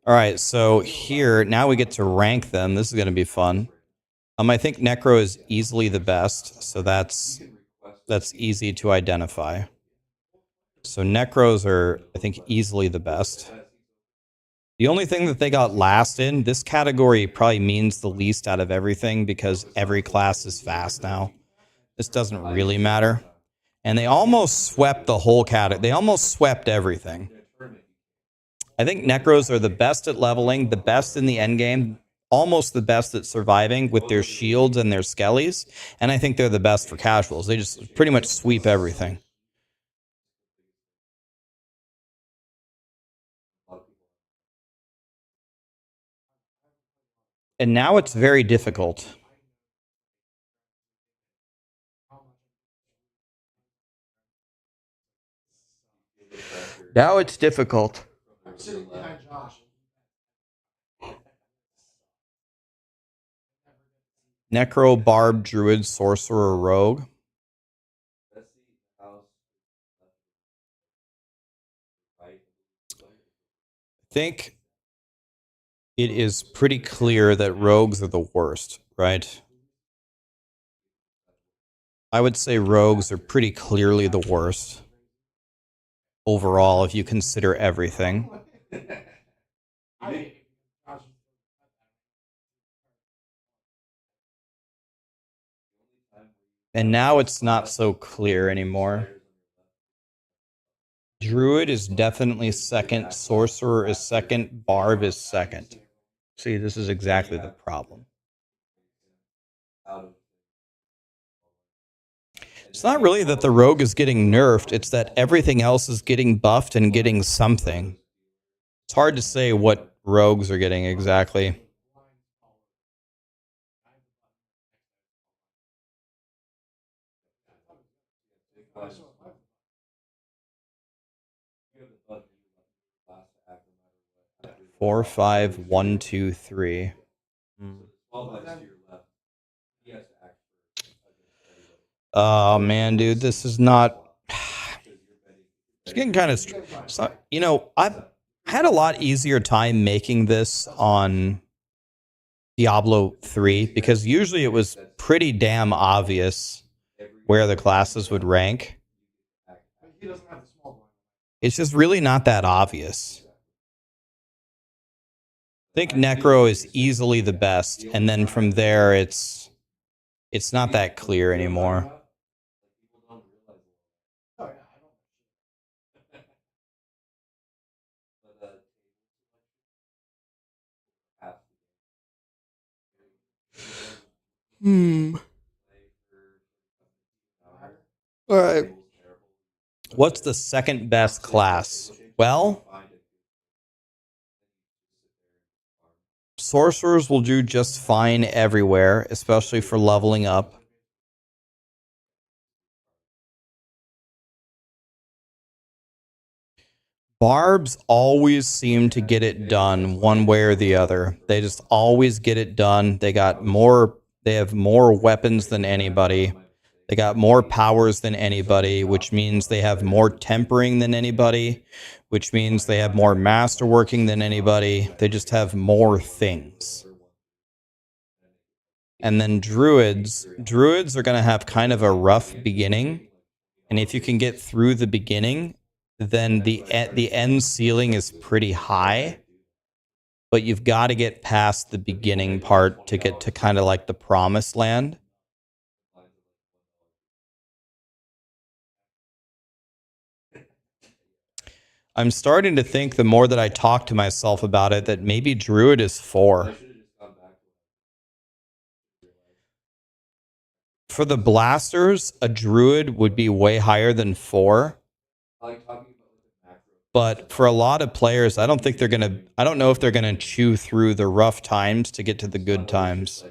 All right, so here, now we get to rank them. This is going to be fun. I think Necro is easily the best, so that's easy to identify. So Necros are, I think, easily the best. The only thing that they got last in, this category probably means the least out of everything because every class is fast now. This doesn't really matter. And they almost swept the whole category. They almost swept everything. I think Necros are the best at leveling, the best in the end game, almost the best at surviving with their shields and their skellies. And I think they're the best for casuals. They just pretty much sweep everything. And now it's very difficult. Now it's difficult.
I'm sitting behind Josh.
Necro, Barb, Druid, Sorcerer, Rogue. I think it is pretty clear that rogues are the worst, right? I would say rogues are pretty clearly the worst overall if you consider everything. And now it's not so clear anymore. Druid is definitely second. Sorcerer is second. Barb is second. See, this is exactly the problem. It's not really that the rogue is getting nerfed. It's that everything else is getting buffed and getting something. It's hard to say what rogues are getting exactly. Four, 5, 1, 2, 3. Oh man, dude, this is not. It's getting kind of. You know, I've had a lot easier time making this on Diablo 3 because usually it was pretty damn obvious where the classes would rank. It's just really not that obvious. I think Necro is easily the best, and then from there it's not that clear anymore. All right. What's the second best class? Well, sorcerers will do just fine everywhere, especially for leveling up. Barbs always seem to get it done one way or the other. They just always get it done. They have more weapons than anybody. They got more powers than anybody, which means they have more tempering than anybody, which means they have more masterworking than anybody. They just have more things. And then druids are going to have kind of a rough beginning. And if you can get through the beginning, then the end ceiling is pretty high. But you've got to get past the beginning part to get to kind of like the promised land. I'm starting to think the more that I talk to myself about it that maybe Druid is 4. For the blasters, a Druid would be way higher than 4. But for a lot of players, I don't know if they're gonna chew through the rough times to get to the good times.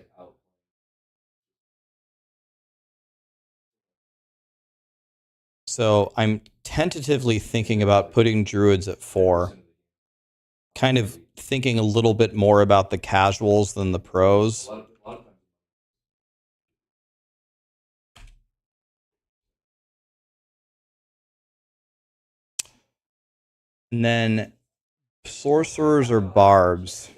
So I'm tentatively thinking about putting Druids at 4. Kind of thinking a little bit more about the casuals than the pros. And then sorcerers or barbs.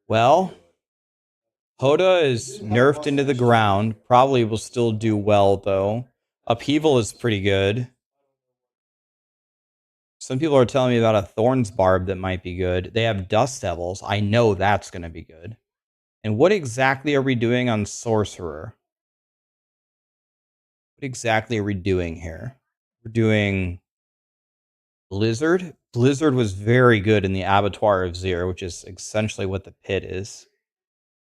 Well, Hoda is nerfed into the ground. Probably will still do well, though. Upheaval is pretty good. Some people are telling me about a Thorns Barb that might be good. They have Dust Devils. I know that's going to be good. And what exactly are we doing on Sorcerer? What exactly are we doing here? We're doing Blizzard. Blizzard was very good in the Abattoir of Zir, which is essentially what the pit is.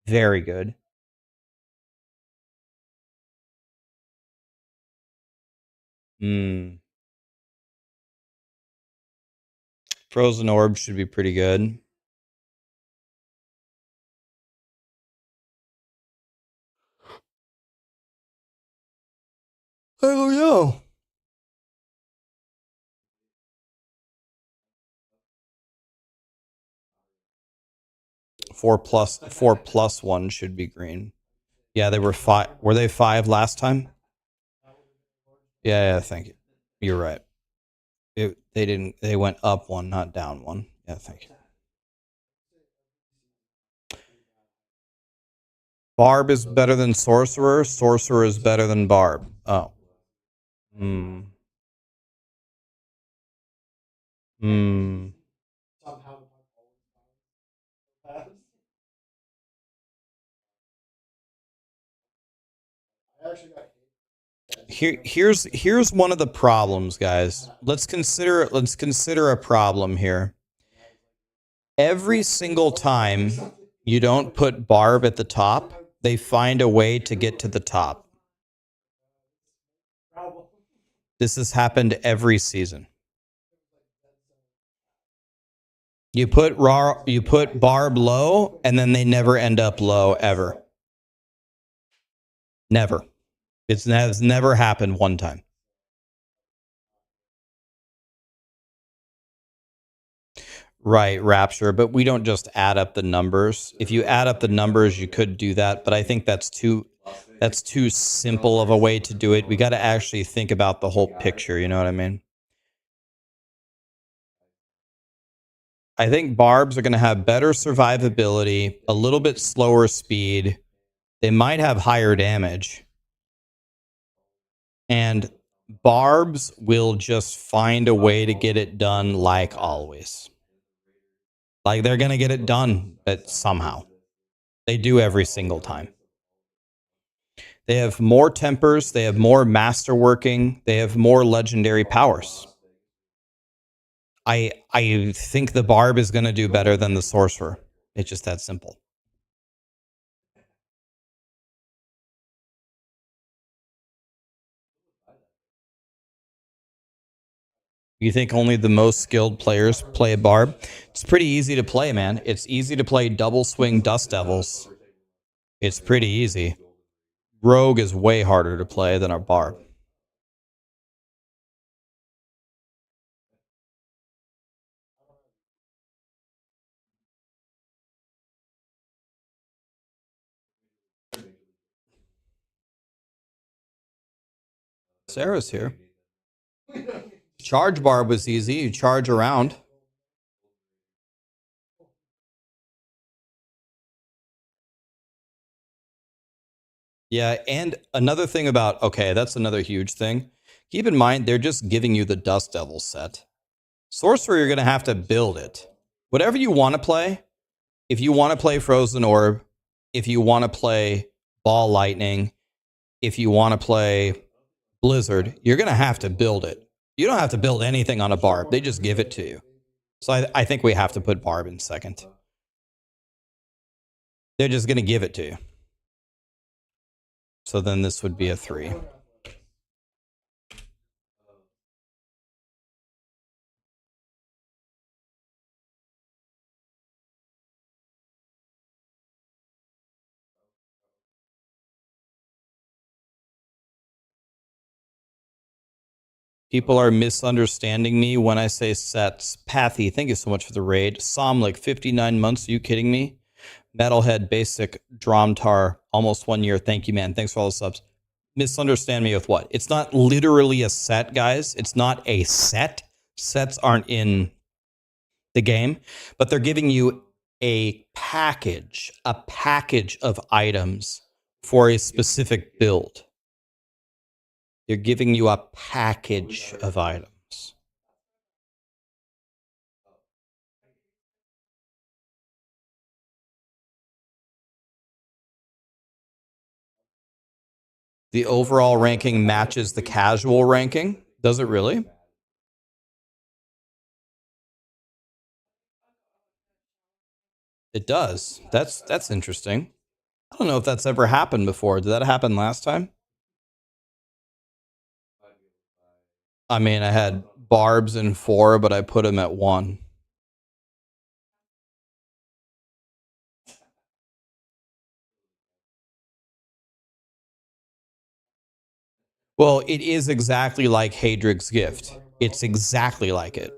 Very good. Frozen Orb should be pretty good. Oh yeah. 4+1 should be green. Yeah, they were 5. Were they 5 last time? Yeah, thank you. You're right. They didn't. They went up 1, not down 1. Yeah, thank you. Barb is better than Sorcerer. Sorcerer is better than Barb. Oh. Hmm. Hmm. Here's one of the problems, guys. Let's consider a problem here. Every single time you don't put Barb at the top, they find a way to get to the top. This has happened every season. You put Barb low, and then they never end up low ever. Never. It has never happened one time. Right, Rapture, but we don't just add up the numbers. If you add up the numbers, you could do that, but I think that's too simple of a way to do it. We got to actually think about the whole picture, you know what I mean? I think Barbs are going to have better survivability, a little bit slower speed. They might have higher damage. And Barbs will just find a way to get it done like always. Like they're going to get it done, but somehow. They do every single time. They have more tempers, they have more masterworking, they have more legendary powers. I think the Barb is going to do better than the Sorcerer. It's just that simple. You think only the most skilled players play Barb? It's pretty easy to play, man. It's easy to play double swing Dust Devils. It's pretty easy. Rogue is way harder to play than our Barb. Sarah's here. Charge Barb was easy. You charge around. Yeah, and another thing about, okay, that's another huge thing. Keep in mind, they're just giving you the Dust Devil set. Sorcerer, you're going to have to build it. Whatever you want to play, if you want to play Frozen Orb, if you want to play Ball Lightning, if you want to play Blizzard, you're going to have to build it. You don't have to build anything on a Barb. They just give it to you. So I think we have to put Barb in second. They're just going to give it to you. So then this would be a 3. People are misunderstanding me when I say sets. Pathy, thank you so much for the raid. Somlik, 59 months. Are you kidding me? Metalhead, Basic, Dromtar, almost 1 year. Thank you, man. Thanks for all the subs. Misunderstand me with what? It's not literally a set, guys. It's not a set. Sets aren't in the game, but they're giving you a package of items for a specific build. They're giving you a package of items. The overall ranking matches the casual ranking. Does it really? It does. That's interesting. I don't know if that's ever happened before. Did that happen last time? I mean, I had Barbs in 4, but I put him at 1. Well, it is exactly like Hadrig's Gift. It's exactly like it.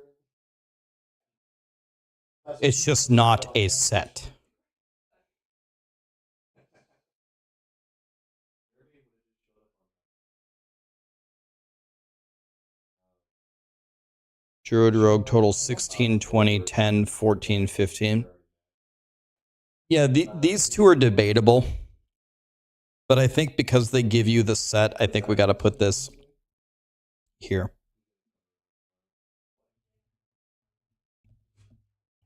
It's just not a set. Druid Rogue total 16, 20, 10, 14, 15. Yeah, these two are debatable. But I think because they give you the set, I think we got to put this here.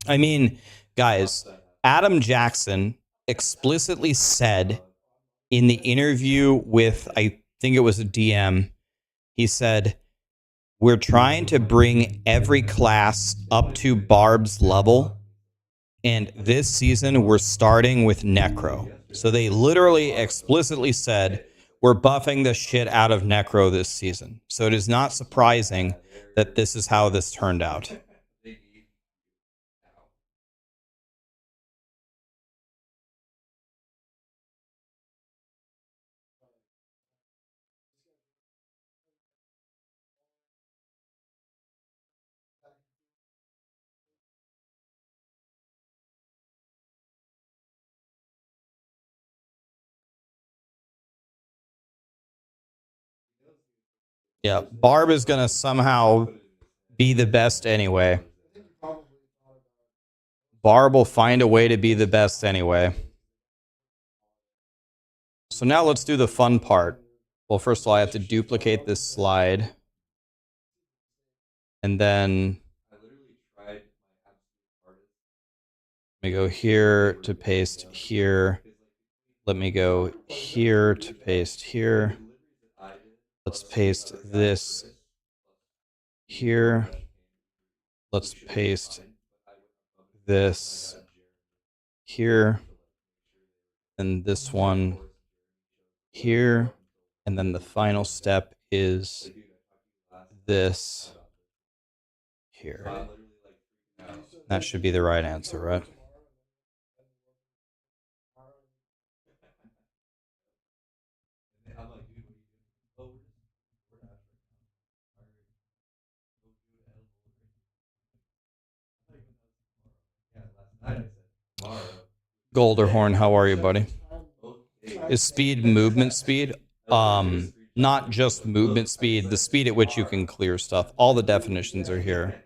I mean, guys, Adam Jackson explicitly said in the interview with, I think it was a DM, he said, we're trying to bring every class up to Barb's level. And this season, we're starting with Necro. So they literally explicitly said, we're buffing the shit out of Necro this season. So it is not surprising that this is how this turned out. Yeah, Barb is going to somehow be the best anyway. Barb will find a way to be the best anyway. So now let's do the fun part. Well, first of all, I have to duplicate this slide. And then let me go here to paste here. Let me go here to paste here. Let's paste this here. Let's paste this here. And this one here. And then the final step is this here. That should be the right answer, right? Golderhorn, how are you, buddy? Is speed movement speed? Not just movement speed, the speed at which you can clear stuff. All the definitions are here.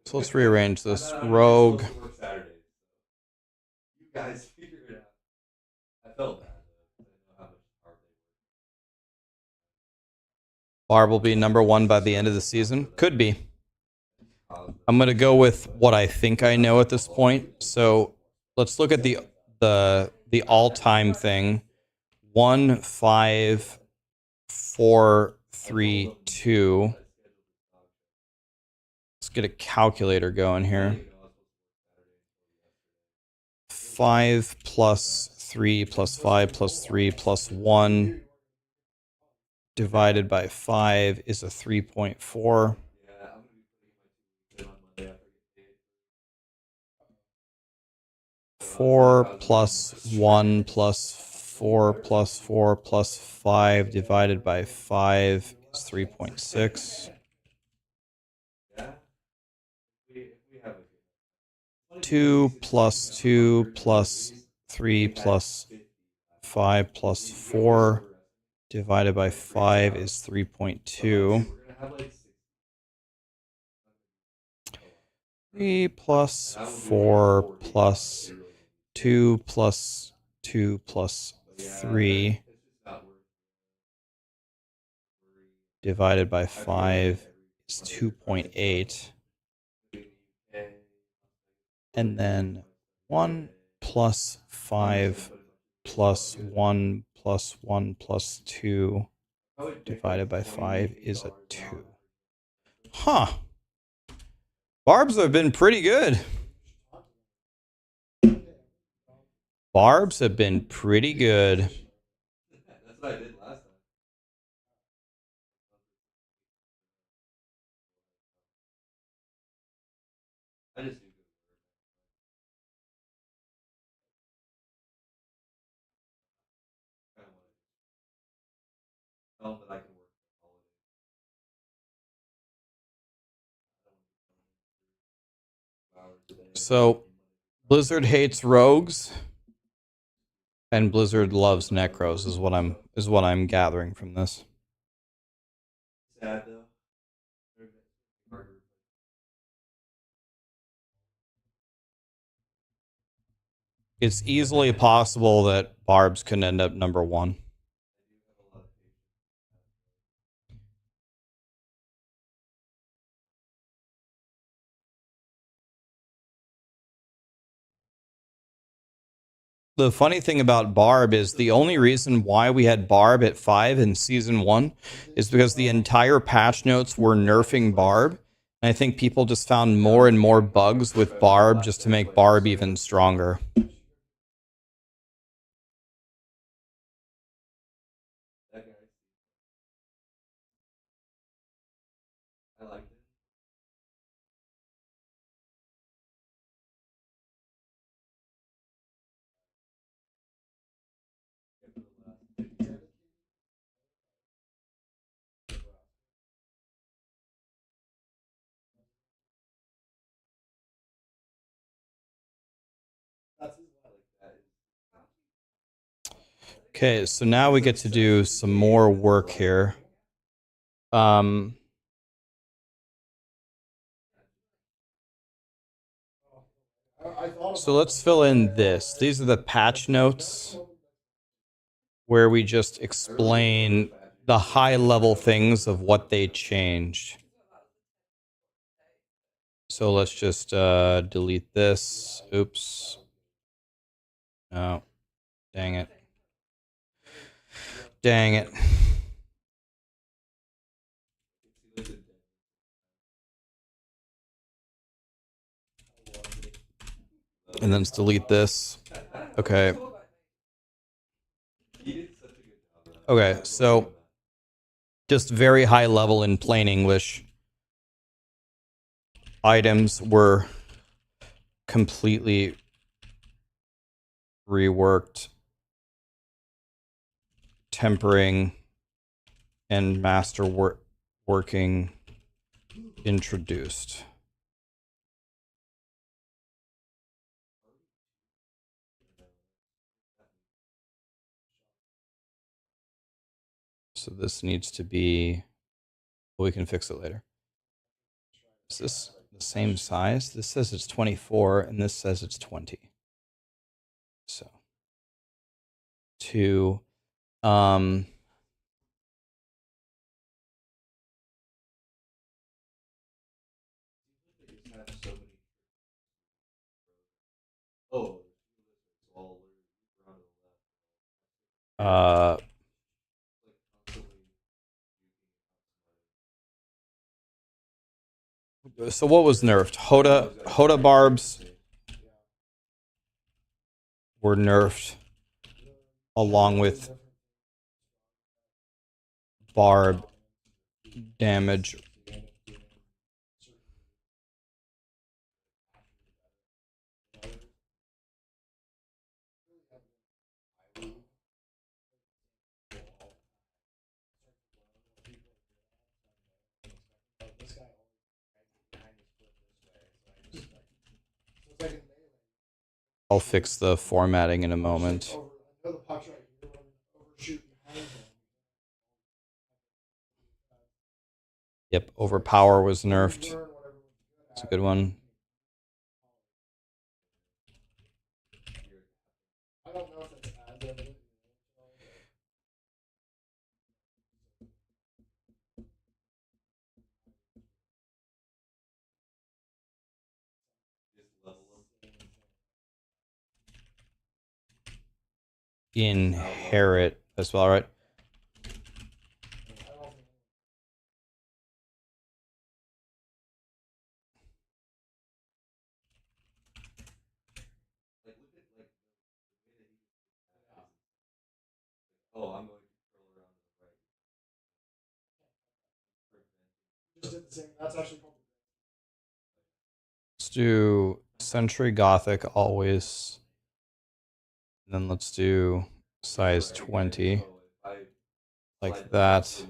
So let's rearrange this. Rogue. Barb will be number 1 by the end of the season. Could be. I'm going to go with what I think I know at this point. So let's look at the all-time thing. 1, 5, 4, 3, 2. Let's get a calculator going here. 5 plus 3 plus 5 plus 3 plus 1 divided by 5 is a 3.4. 4 plus 1 plus 4 plus 4 plus 5 divided by 5 is 3.6. 2 plus 2 plus 3 plus 5 plus 4 divided by 5 is 3.2. 3 plus 4 plus 2 plus 2 plus 3 divided by 5 is 2.8. And then 1 plus 5 plus 1 plus 1 plus 2 divided by 5 is a 2. Huh. Barbs have been pretty good. Barbs have been pretty good.
That's what I did last time. I just do good work. Kind of want to tell them that I can work the holidays. Hours a day.
So Blizzard hates rogues, and Blizzard loves necros. Is what I'm gathering from this.
Sad though. Hard to replace.
It's easily possible that Barbs can end up number 1.
I do have a lot of patience.
The funny thing about Barb is the only reason why we had Barb at 5 in season 1 is because the entire patch notes were nerfing Barb. And I think people just found more and more bugs with Barb just to make Barb even stronger.
That guy. I liked it.
Okay, so now we get to do some more work here. So let's fill in this. These are the patch notes where we just explain the high level things of what they changed. So let's just delete this. Oops. Oh, dang it. Dang it. And then let's delete this. Okay. Okay, so just very high level in plain English. Items were completely reworked. Tempering and master working introduced. So this needs to be, well, we can fix it later. Is this the same size? This says it's 24 and this says it's 20. So 2,
Oh, all around to the
uh, so what was nerfed? Hoda barbs were nerfed along with barb damage. I'll fix the formatting in a moment. Yep, overpower was nerfed. It's a good one. Inherit as well, right?
Just did the same. That's actually called.
Let's do Century Gothic always. And then let's do size 20. Like that.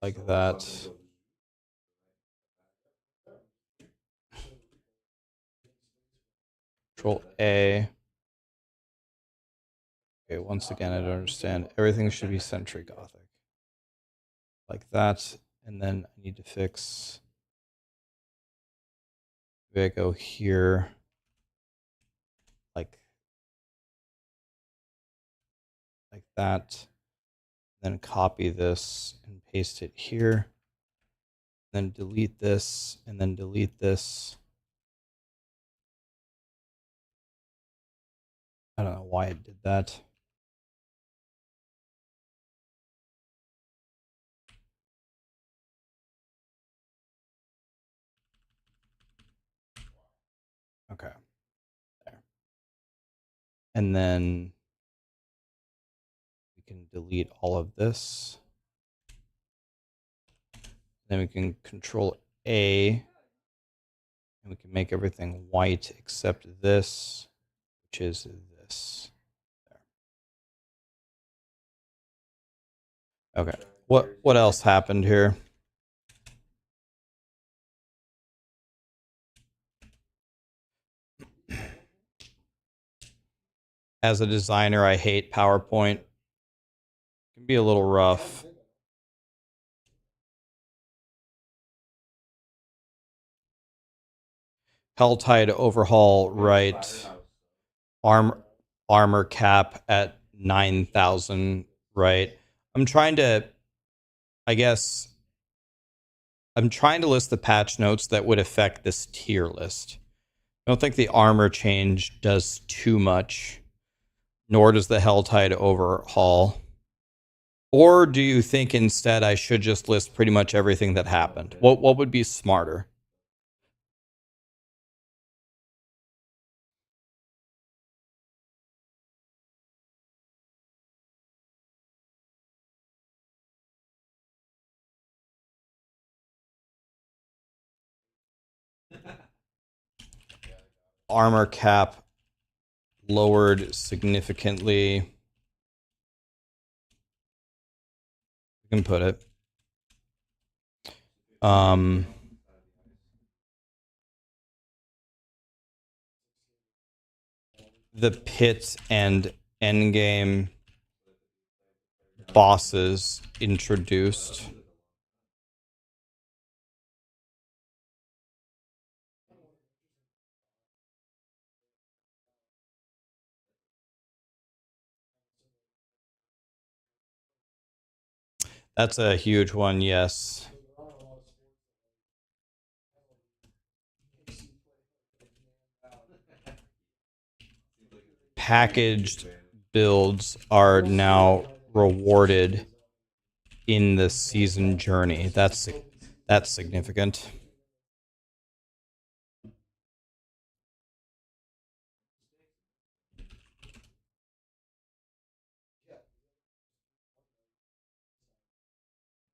Like that. Control A. Okay, once again, I don't understand. Everything should be Century Gothic. Like that. And then I need to fix. Maybe I go here. Like that. Then copy this and paste it here. Then delete this and then delete this. I don't know why it did that. Okay. There. And then we can delete all of this. Then we can control A. And we can make everything white except this, which is this. There. Okay. What else happened here? As a designer, I hate PowerPoint. It can be a little rough. Helltide overhaul, right? Armor cap at 9,000, right? I'm trying to list the patch notes that would affect this tier list. I don't think the armor change does too much, nor does the Helltide overhaul. Or do you think instead I should just list pretty much everything that happened? What would be smarter? Armor cap lowered significantly. You can put it. The pit and endgame bosses introduced. That's a huge one, yes. Packaged builds are now rewarded in the season journey. That's significant.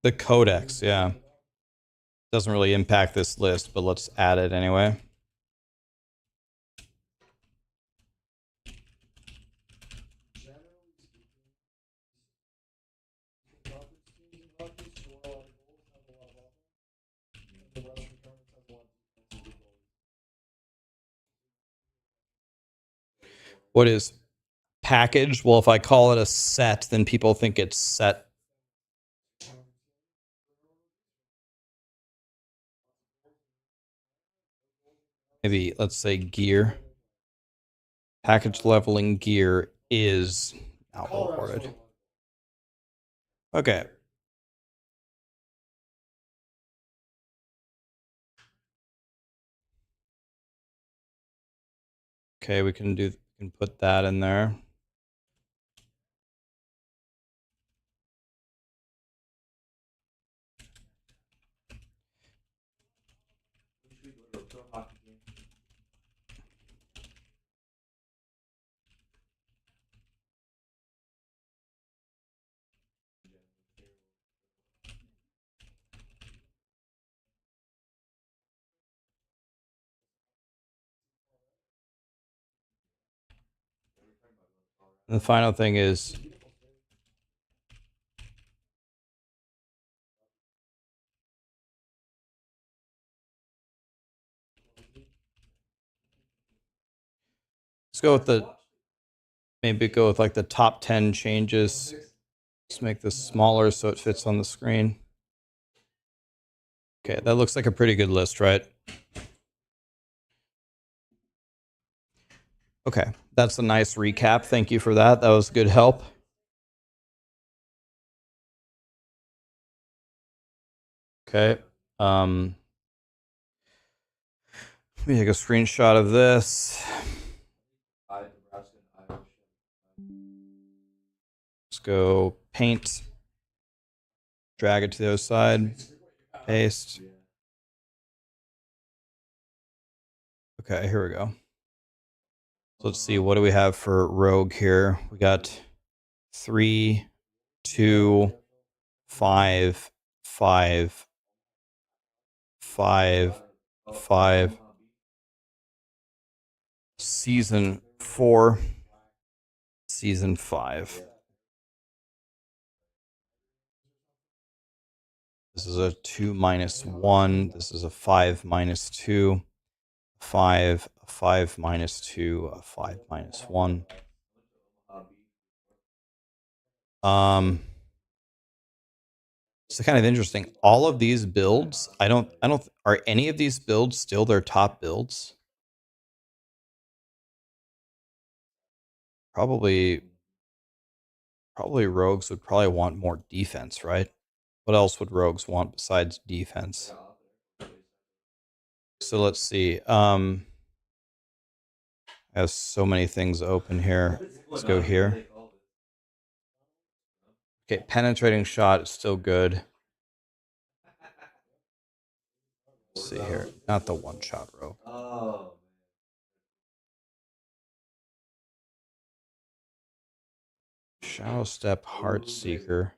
The codex, yeah. Doesn't really impact this list, but let's add it anyway. What is packaged? Well, if I call it a set, then people think it's set. Maybe let's say gear. Package leveling gear is now rewarded. Okay. Okay, we can put that in there. And the final thing is let's go with maybe go with like the top 10 changes. Let's make this smaller so it fits on the screen. Okay, that looks like a pretty good list, right? Okay, that's a nice recap. Thank you for that. That was good help. Okay. Let me take a screenshot of this. Let's go paint. Drag it to the other side. Paste. Okay, here we go. So let's see, what do we have for rogue here? We got 3, 2, 5, 5, 5, 5. Season 4, Season 5. This is a 2 minus 1. This is a 5 minus 2. 5, 5 minus 2, 5 minus 1. It's kind of interesting. All of these builds, are any of these builds still their top builds? Probably rogues would probably want more defense, right? What else would rogues want besides defense? So let's see. I have so many things open here. Let's go here. Okay, penetrating shot is still good. Let's see here. Not the one shot rogue. Shadow Step, Heart Seeker.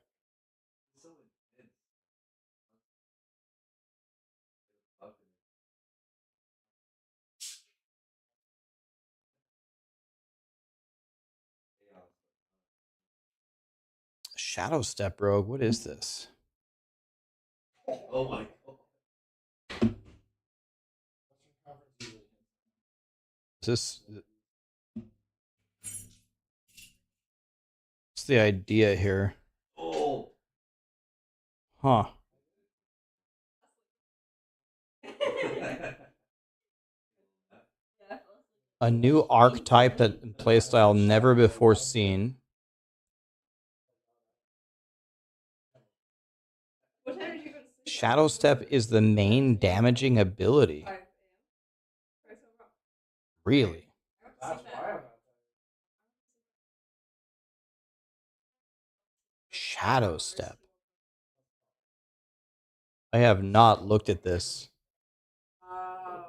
Shadow Step Rogue, what is this?
Oh my god.
Is this... What's the idea here?
Oh.
Huh. A new archetype that in playstyle never before seen. Shadow Step is the main damaging ability. Really? Shadow Step. I have not looked at this.
I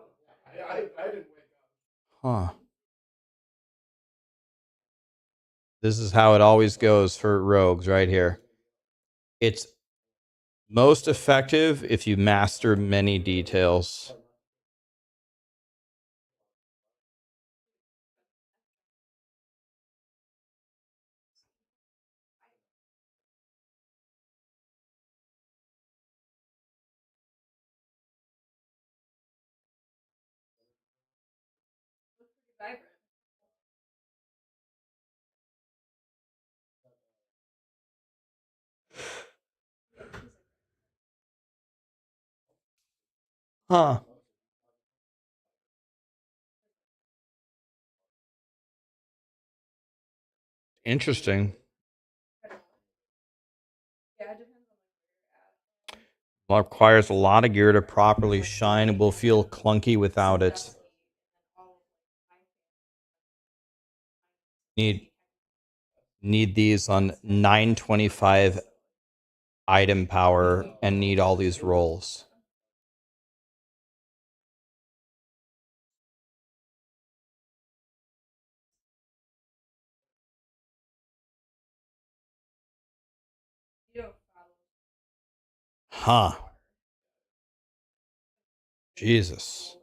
didn't wake up.
Huh. This is how it always goes for rogues right here. It's most effective if you master many details. Huh. Interesting. Requires a lot of gear to properly shine. It will feel clunky without it. Need these on 925 item power and need all these rolls. Huh. Jesus.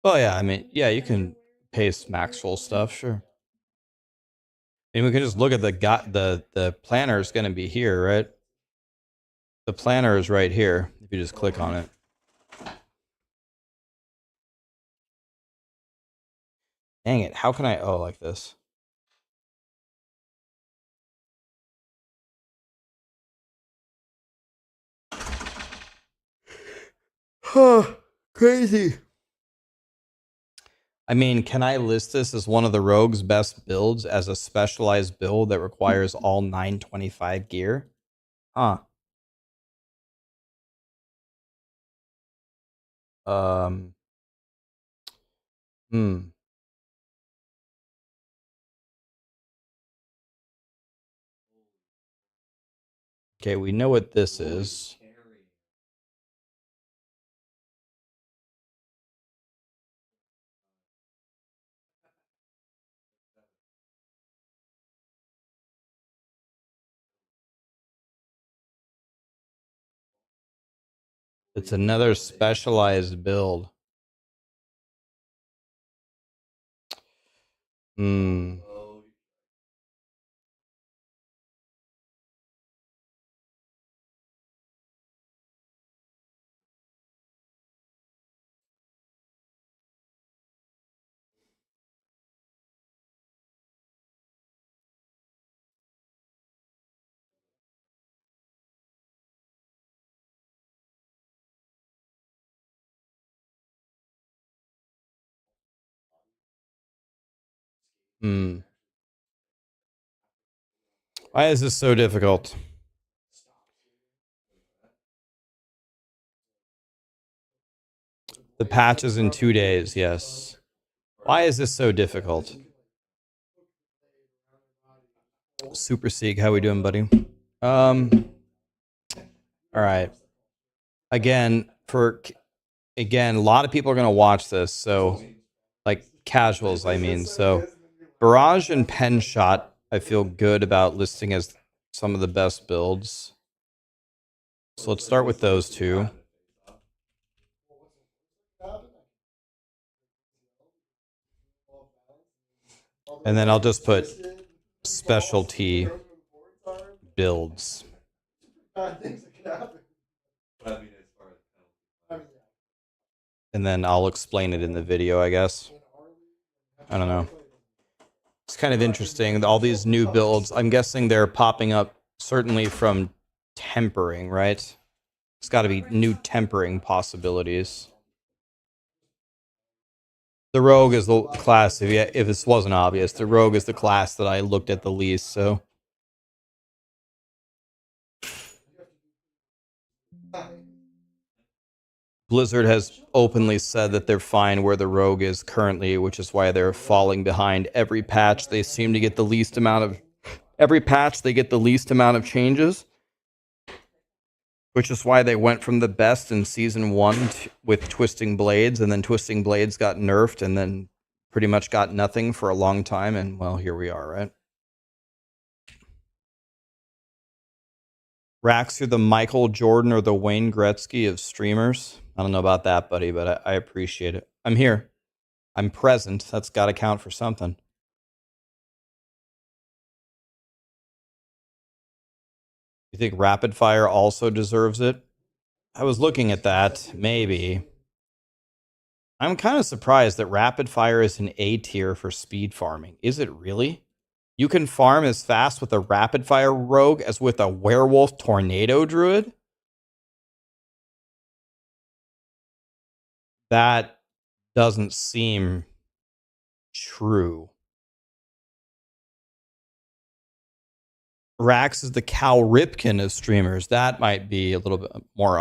Well, yeah, I mean, yeah, you can paste Maxroll stuff, sure. I mean, we can just look at the planner is going to be here, right? The planner is right here. If you just click on it. Dang it! How can I? Oh, like this. Crazy. I mean, can I list this as one of the rogue's best builds as a specialized build that requires all 925 gear? Huh. Um. Hmm. Okay, we know what this is. It's another specialized build. Hmm. Hmm. Why is this so difficult? The patch is in 2 days, yes. Why is this so difficult? Super Seek, how we doing, buddy? All right. Again, a lot of people are gonna watch this, so like casuals, I mean. So Barrage and Pen Shot, I feel good about listing as some of the best builds. So let's start with those two. And then I'll just put specialty builds. And then I'll explain it in the video, I guess. I don't know. It's kind of interesting. All these new builds, I'm guessing they're popping up certainly from tempering, right? It's got to be new tempering possibilities. The rogue is the class, if this wasn't obvious, the rogue is the class that I looked at the least, so. Blizzard has openly said that they're fine where the rogue is currently, which is why they're falling behind. Every patch, they seem to get the least amount of... Every patch, they get the least amount of changes, which is why they went from the best in Season 1 with Twisting Blades, and then Twisting Blades got nerfed, and then pretty much got nothing for a long time, and, well, here we are, right? Rax, you're the Michael Jordan or the Wayne Gretzky of streamers. I don't know about that, buddy, but I appreciate it. I'm here. I'm present. That's got to count for something. You think Rapid Fire also deserves it? I was looking at that. Maybe. I'm kind of surprised that Rapid Fire is an A tier for speed farming. Is it really? You can farm as fast with a Rapid Fire rogue as with a Werewolf Tornado Druid? That doesn't seem true. Rax is the Cal Ripken of streamers. That might be a little bit more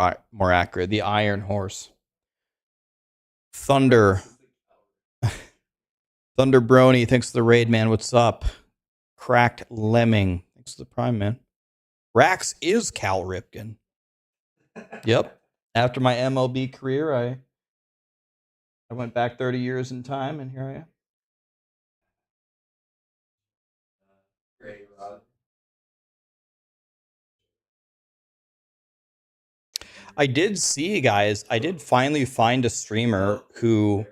accurate. The Iron Horse. Thunder. Thunder Brony, thanks to the raid, man. What's up? Cracked Lemming. Thanks to the prime, man. Rax is Cal Ripken. Yep. After my MLB career, I went back 30 years in time, and here I am.
Great, Rod.
I did see, guys, I did finally find a streamer who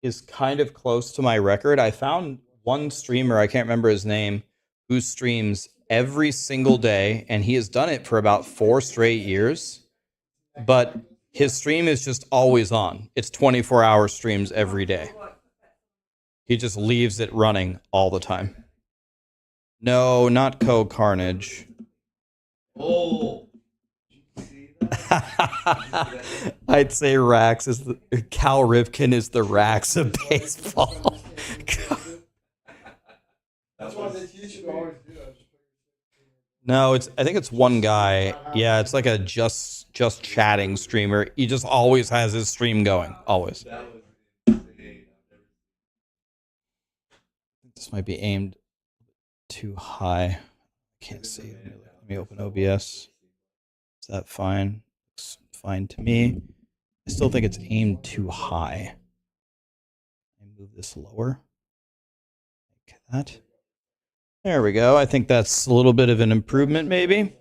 is kind of close to my record. I found one streamer, I can't remember his name, who streams every single day, and he has done it for about 4 straight years. But his stream is just always on. It's 24-hour streams every day. He just leaves it running all the time. No, not Co-Carnage.
Oh.
I'd say Rax is the Cal Ripken is the Rax of baseball.
That's why they teach you to always do that.
No, I think it's one guy. Yeah, it's like a just chatting streamer. He just always has his stream going. Always. This might be aimed too high. Can't see. Let me open OBS. Is that fine? Looks fine to me. I still think it's aimed too high. Move this lower. Like that. There we go. I think that's a little bit of an improvement, maybe.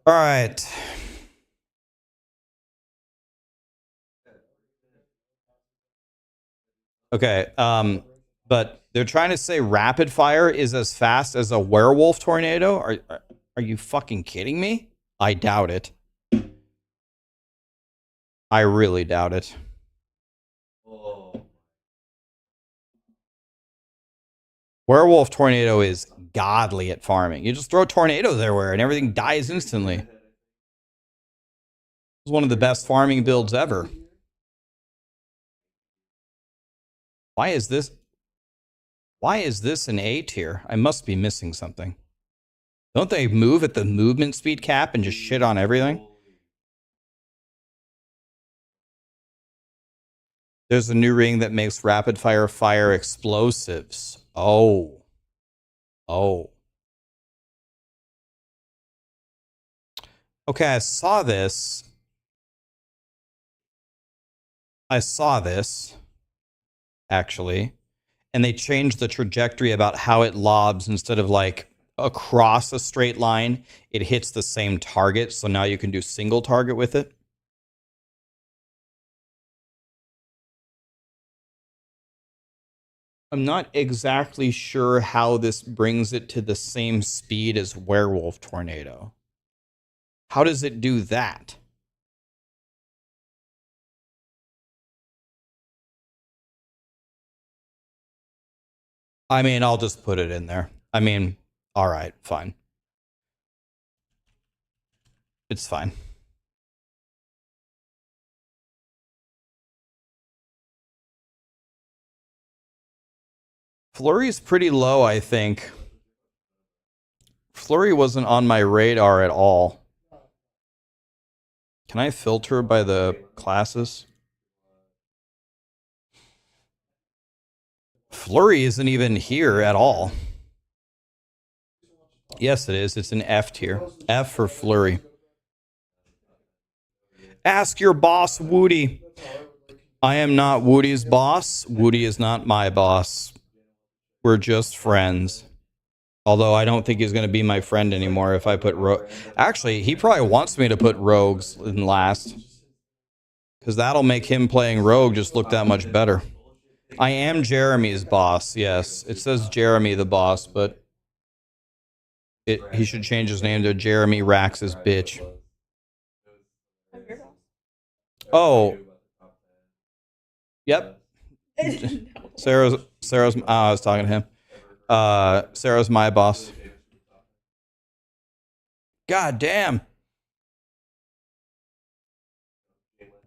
All right. Okay. But they're trying to say rapid fire is as fast as a werewolf tornado. Are you fucking kidding me? I doubt it. I really doubt it. Werewolf tornado is godly at farming. You just throw tornadoes everywhere and everything dies instantly. It's one of the best farming builds ever. Why is this an A tier? I must be missing something. Don't they move at the movement speed cap and just shit on everything? There's a new ring that makes rapid fire explosives. Oh. Okay, I saw this, actually. And they changed the trajectory about how it lobs. Instead of like across a straight line, it hits the same target. So now you can do single target with it. I'm not exactly sure how this brings it to the same speed as Werewolf Tornado. How does it do that? I mean, I'll just put it in there. I mean, all right, fine. It's fine. Flurry's pretty low, I think. Flurry wasn't on my radar at all. Can I filter by the classes? Flurry isn't even here at all. Yes, it is. It's an F tier. F for Flurry. Ask your boss, Woody. I am not Woody's boss. Woody is not my boss. We're just friends. Although I don't think he's going to be my friend anymore if I put Actually, he probably wants me to put rogues in last. Because that'll make him playing rogue just look that much better. I am Jeremy's boss, yes. It says Jeremy the boss, but he should change his name to Jeremy Rax's bitch. Oh. Yep. Sarah's I was talking to him. Sarah's my boss. God damn.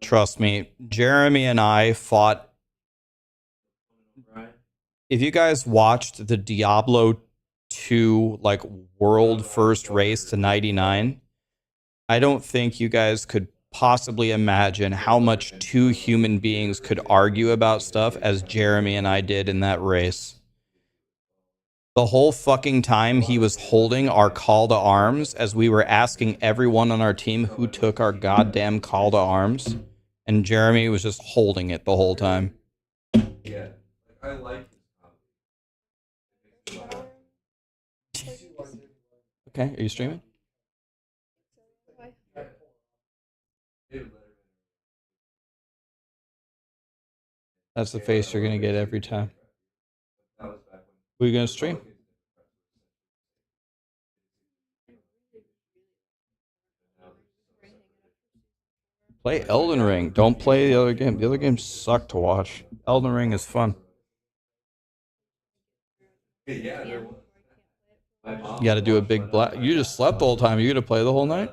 Trust me, Jeremy and I fought. If you guys watched the Diablo 2 like world first race to 99, I don't think you guys could possibly imagine how much two human beings could argue about stuff as Jeremy and I did in that race. The whole fucking time he was holding our call to arms as we were asking everyone on our team who took our goddamn call to arms. And Jeremy was just holding it the whole time.
Yeah, I like his comedy.
Okay, are you streaming? That's the face you're gonna get every time. Were you gonna stream? Play Elden Ring. Don't play the other game. The other games suck to watch. Elden Ring is fun. You got to do a big black. You just slept the whole time. You got to play the whole night?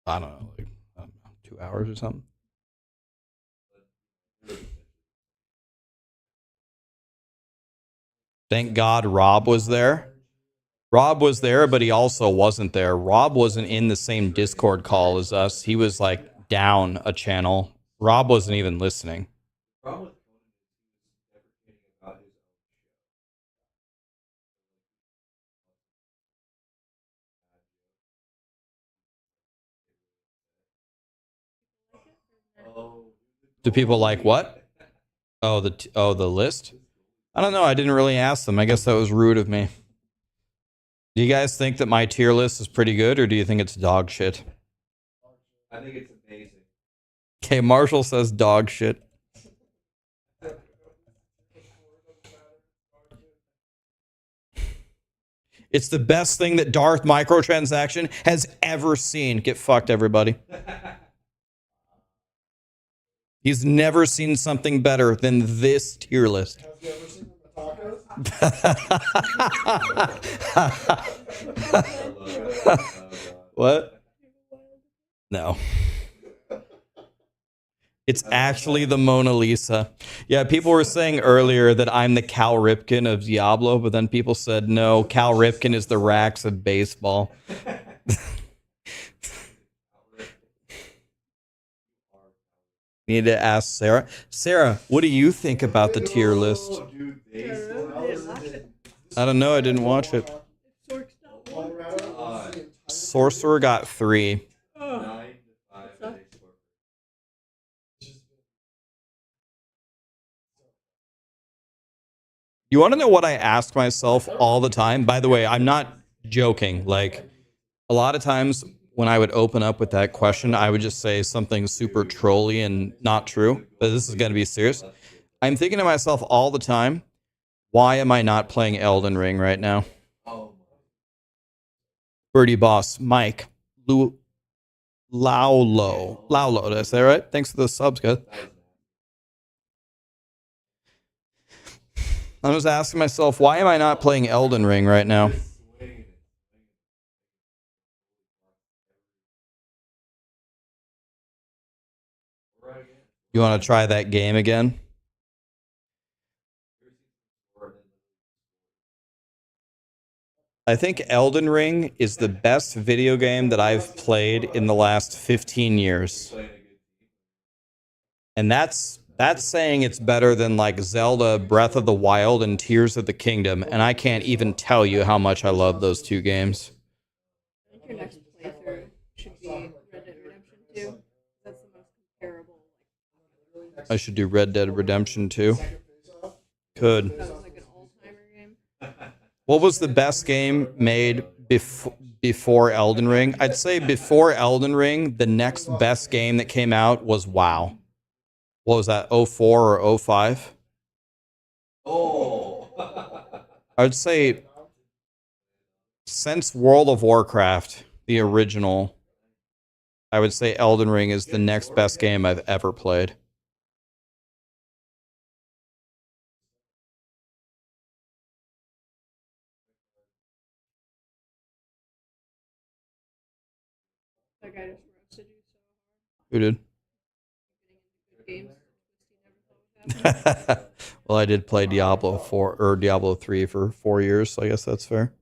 I don't know, like 2 hours or something. Thank God Rob was there. Rob was there, but he also wasn't there. Rob wasn't in the same Discord call as us. He was like down a channel. Rob wasn't even listening. Do people like what? Oh, the list? I don't know. I didn't really ask them. I guess that was rude of me. Do you guys think that my tier list is pretty good, or do you think it's dog shit?
I think it's amazing.
Okay, Marshall says dog shit. It's the best thing that Darth microtransaction has ever seen. Get fucked, everybody. He's never seen something better than this tier list.
Have you ever seen the
What? No. It's actually the Mona Lisa. Yeah, people were saying earlier that I'm the Cal Ripken of Diablo, but then people said, no, Cal Ripken is the Rax of baseball. Need to ask Sarah. Sarah, what do you think about the tier list? I don't know. I didn't watch it. Sorcerer got 3. You want to know what I ask myself all the time? By the way, I'm not joking. Like, a lot of times when I would open up with that question, I would just say something super trolly and not true. But this is going to be serious. I'm thinking to myself all the time, why am I not playing Elden Ring right now? Birdie Boss, Mike, Laulo, did I say right? Thanks for the subs, guys. I was asking myself, why am I not playing Elden Ring right now? You want to try that game again? I think Elden Ring is the best video game that I've played in the last 15 years. And that's saying it's better than like Zelda, Breath of the Wild, and Tears of the Kingdom. And I can't even tell you how much I love those 2 games.
I think your next playthrough should be Red Dead Redemption 2. That's the most comparable.
I should do Red Dead Redemption 2. Could.
That was like an old-timer game.
What was the best game made before Elden Ring? I'd say before Elden Ring, the next best game that came out was WoW. What was that, 04 or 05?
Oh.
I would say since World of Warcraft, the original, I would say Elden Ring is the next best game I've ever played.
That guy just roasted you so hard.
Who did?
Getting into good games. You never thought would happen.
Well, I did play Diablo 4 or Diablo 3 for 4 years, so I guess that's fair.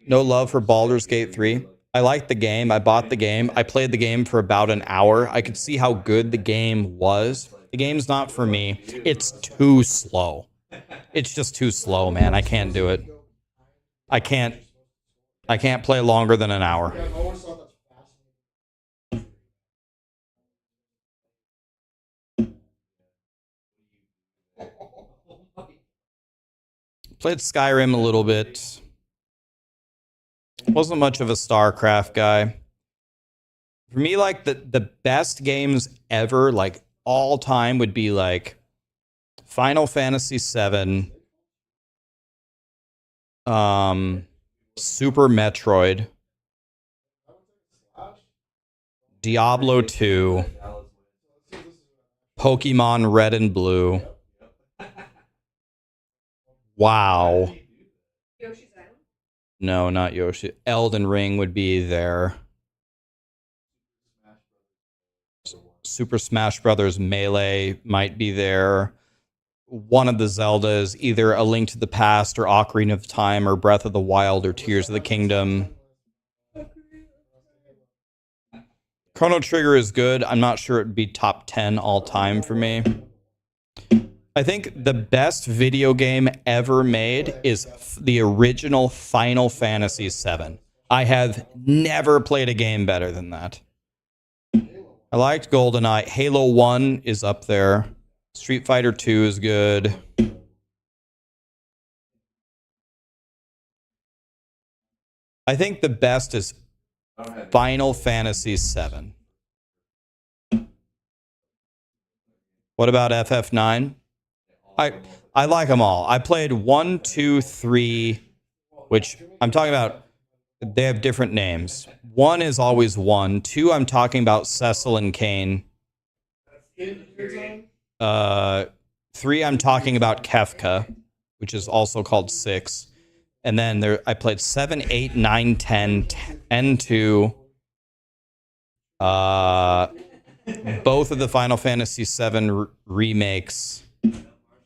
No love for Baldur's Gate 3. I liked the game. I bought the game. I played the game for about an hour. I could see how good the game was. The game's not for me. It's too slow. It's just too slow, man. I can't do it. I can't play longer than an hour. Played Skyrim a little bit. Wasn't much of a StarCraft guy. For me, like the best games ever, like all time would be like Final Fantasy VII, Super Metroid, Diablo 2, Pokemon Red and Blue. Wow.
Yoshi's Island.
No, not Yoshi. Elden Ring would be there. Super Smash Brothers Melee might be there. One of the Zeldas, either A Link to the Past or Ocarina of Time or Breath of the Wild or Tears of the Kingdom. Chrono Trigger is good. I'm not sure it'd be top 10 all time for me. I think the best video game ever made is the original Final Fantasy VII. I have never played a game better than that. I liked GoldenEye. Halo 1 is up there. Street Fighter 2 is good. I think the best is Final Fantasy VII. What about FF9? I like them all. I played 1, 2, 3, which I'm talking about. They have different names. 1 is always 1. 2, I'm talking about Cecil and Kane. 3, I'm talking about Kefka, which is also called 6. And then I played 7, 8, 9, 10, and 2. Both of the Final Fantasy VII remakes.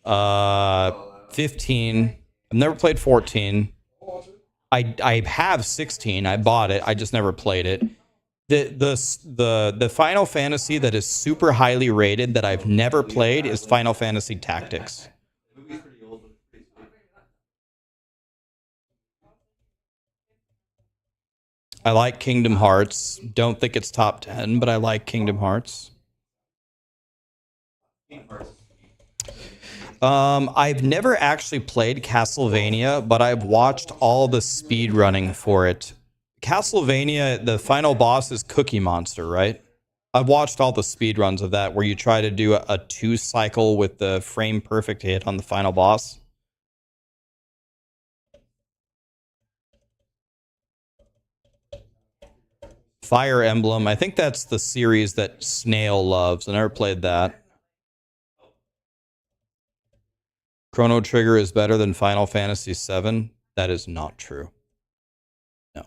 15. I've never played 14. I have 16. I bought it. I just never played it. The Final Fantasy that is super highly rated that I've never played is Final Fantasy Tactics. I like Kingdom Hearts. Don't think it's top 10, but I like Kingdom Hearts. I've never actually played Castlevania, but I've watched all the speed running for it. Castlevania, the final boss is Cookie Monster, right? I've watched all the speed runs of that where you try to do a 2 cycle with the frame perfect hit on the final boss. Fire Emblem, I think that's the series that Snail loves. I never played that. Chrono Trigger is better than Final Fantasy VII. That is not true. No.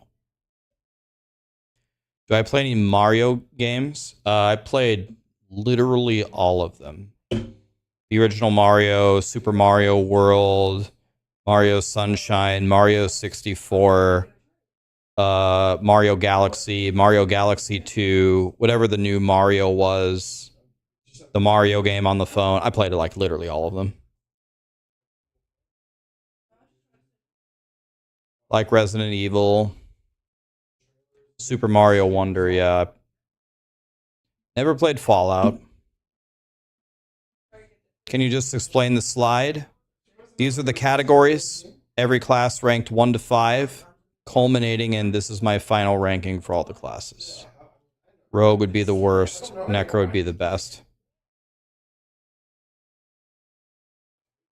Do I play any Mario games? I played literally all of them. The original Mario, Super Mario World, Mario Sunshine, Mario 64, Mario Galaxy 2, whatever the new Mario was, the Mario game on the phone. I played like literally all of them. Like Resident Evil, Super Mario Wonder, yeah. Never played Fallout. Can you just explain the slide? These are the categories. Every class ranked 1 to 5, culminating in this is my final ranking for all the classes. Rogue would be the worst. Necro would be the best.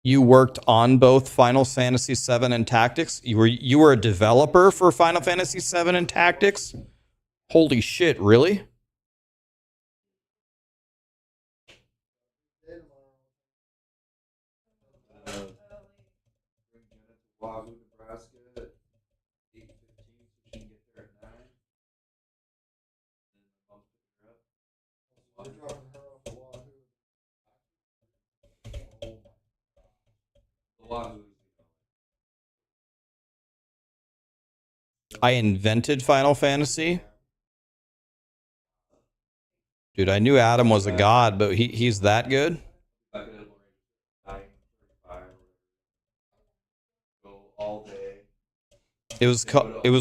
You worked on both Final Fantasy VII and Tactics? You were a developer for Final Fantasy VII and Tactics? Holy shit, really?
Wahoo, Nebraska at 8:15, so she can get there at 9. And then my mom picked her up. They're dropping her off at Wahoo. The Wahoo.
I invented Final Fantasy? Dude, I knew Adam was a god, but he's that good?
All day.
It was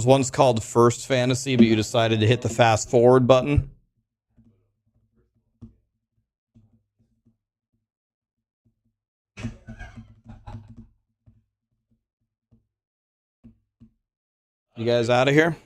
once called First Fantasy, but you decided to hit the fast forward button. You guys out of here?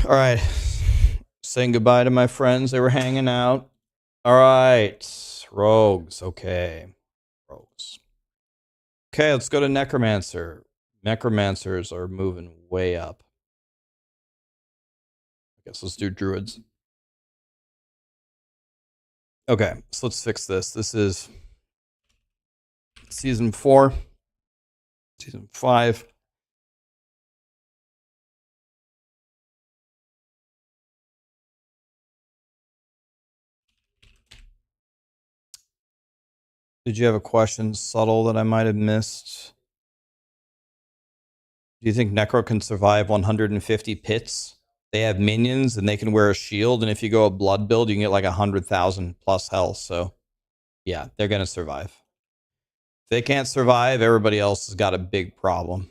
All right. Saying goodbye to my friends. They were hanging out. All right. Rogues. Okay. Rogues. Okay, let's go to Necromancer. Necromancers are moving way up. I guess let's do Druids. Okay, so let's fix this. This is season 4, season 5. Did you have a question, subtle, that I might have missed? Do you think Necro can survive 150 pits? They have minions and they can wear a shield, and if you go a blood build, you can get like 100,000 plus health. So, yeah, they're gonna survive. If they can't survive, everybody else has got a big problem.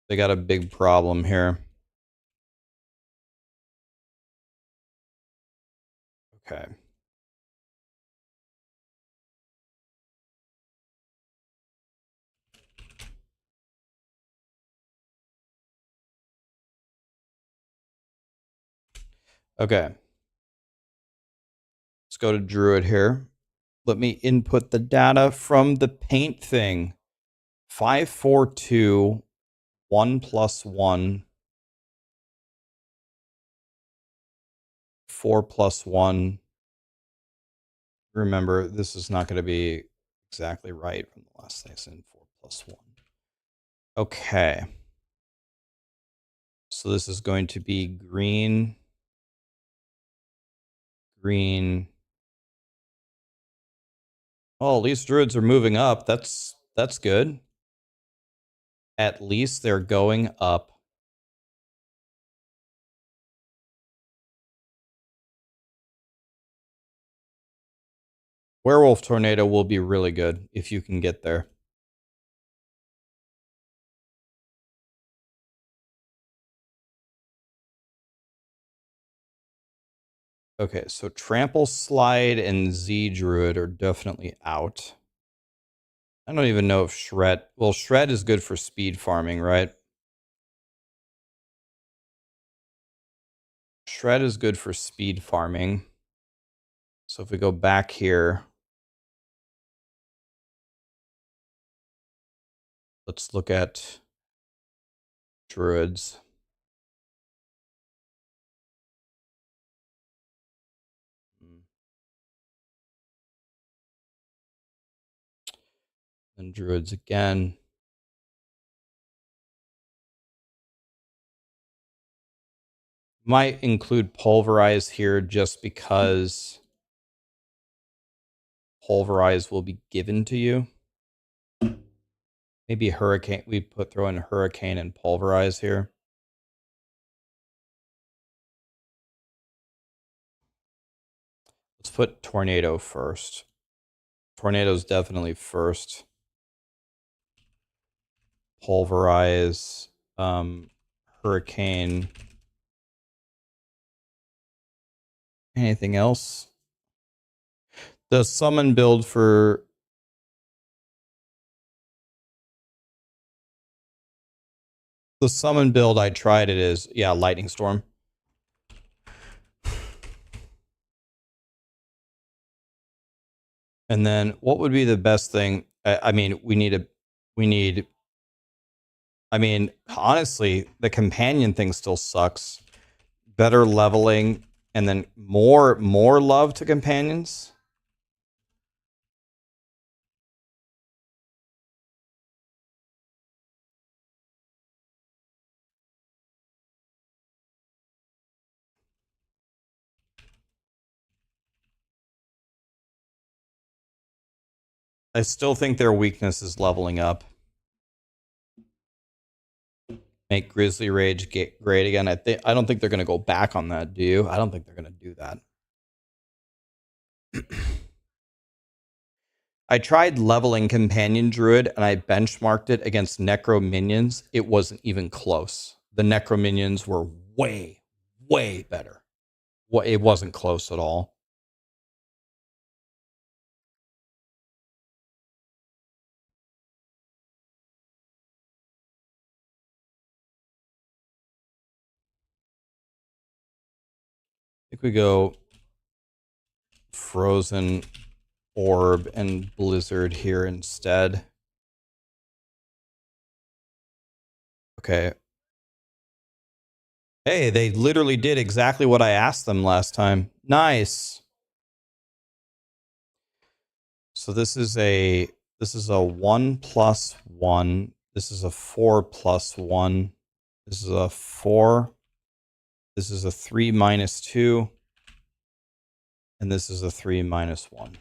They got a big problem here. Okay. Okay. Let's go to Druid here. Let me input the data from the paint thing. 542, 1 + 1, 4 + 1. Remember, this is not going to be exactly right from the last thing. It's in 4 + 1. Okay. So this is going to be green, green. Oh, at least Druids are moving up. That's good. At least they're going up. Werewolf Tornado will be really good if you can get there. Okay, so Trample, Slide, and Z Druid are definitely out. I don't even know if Shred... Well, Shred is good for speed farming, right? Shred is good for speed farming. So if we go back here... Let's look at Druids. And Druids again. Might include Pulverize here just because Pulverize will be given to you. Maybe Hurricane. We throw in Hurricane and Pulverize here. Let's put Tornado first. Tornado's definitely first. Pulverize, Hurricane. Anything else? The summon build for... The summon build I tried it is, yeah, Lightning Storm. And then what would be the best thing? I mean, I mean, honestly, the companion thing still sucks. Better leveling and then more love to companions. I still think their weakness is leveling up. Make Grizzly Rage great again. I don't think they're going to go back on that, do you? I don't think they're going to do that. I tried leveling Companion Druid and I benchmarked it against Necro Minions. It wasn't even close. The Necro Minions were way, way better. It wasn't close at all. think we go Frozen Orb and Blizzard here instead. Okay. Hey, they literally did exactly what I asked them last time. Nice. So this is a 1+1. This is a 4+1. This is a 4. This is a 3-2. And this is a 3-1.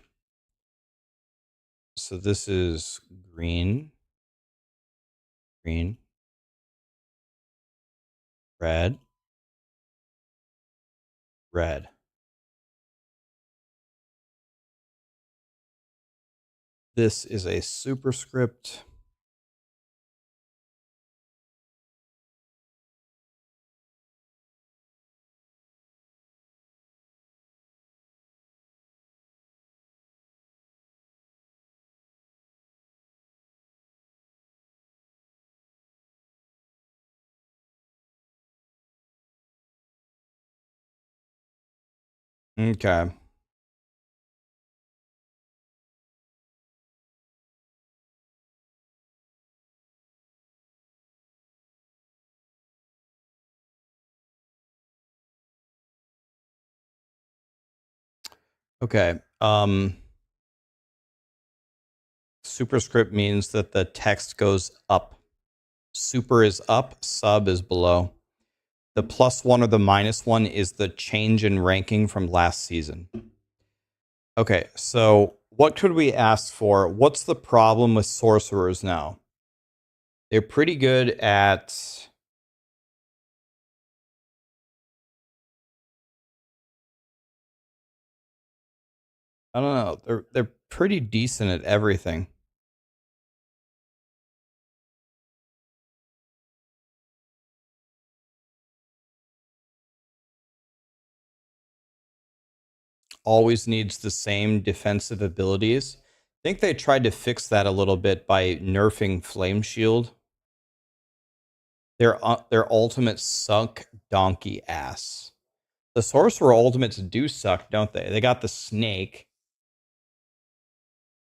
So this is green, green, red, red. This is a superscript. Okay. Okay. Superscript means that the text goes up. Super is up, sub is below. The +1 or the -1 is the change in ranking from last season. Okay, so what could we ask for? What's the problem with sorcerers now? They're pretty good at... I don't know. They're pretty decent at everything. Always needs the same defensive abilities. I think they tried to fix that a little bit by nerfing Flame Shield. Their ultimates suck donkey ass. The sorcerer ultimates do suck, don't they? They got the snake.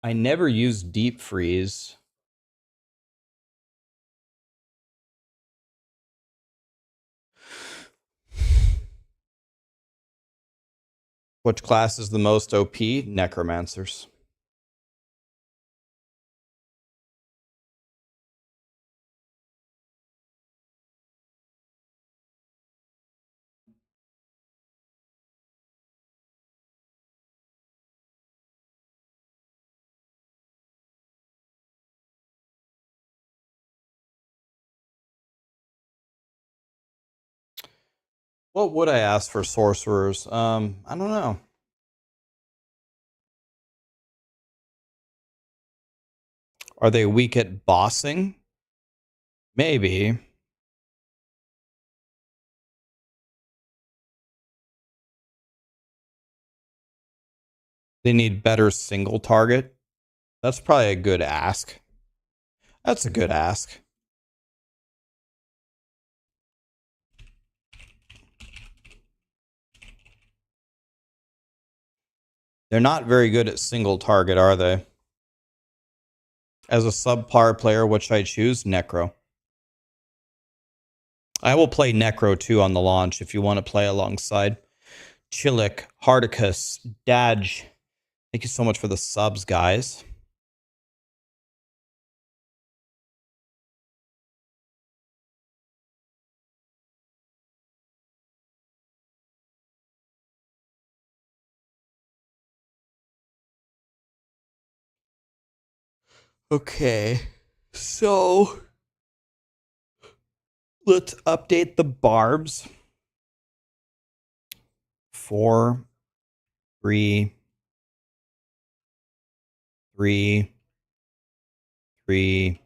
I never use deep freeze. Which class is the most OP? Necromancers. What would I ask for sorcerers? I don't know. Are they weak at bossing? Maybe. They need better single target. That's probably a good ask. That's a good ask. They're not very good at single target, are they? As a subpar player, what should I choose? Necro. I will play Necro too on the launch if you want to play alongside. Chilik, Hardicus, Daj. Thank you so much for the subs, guys. Okay, so let's update the barbs. 4, 3, 3, 3,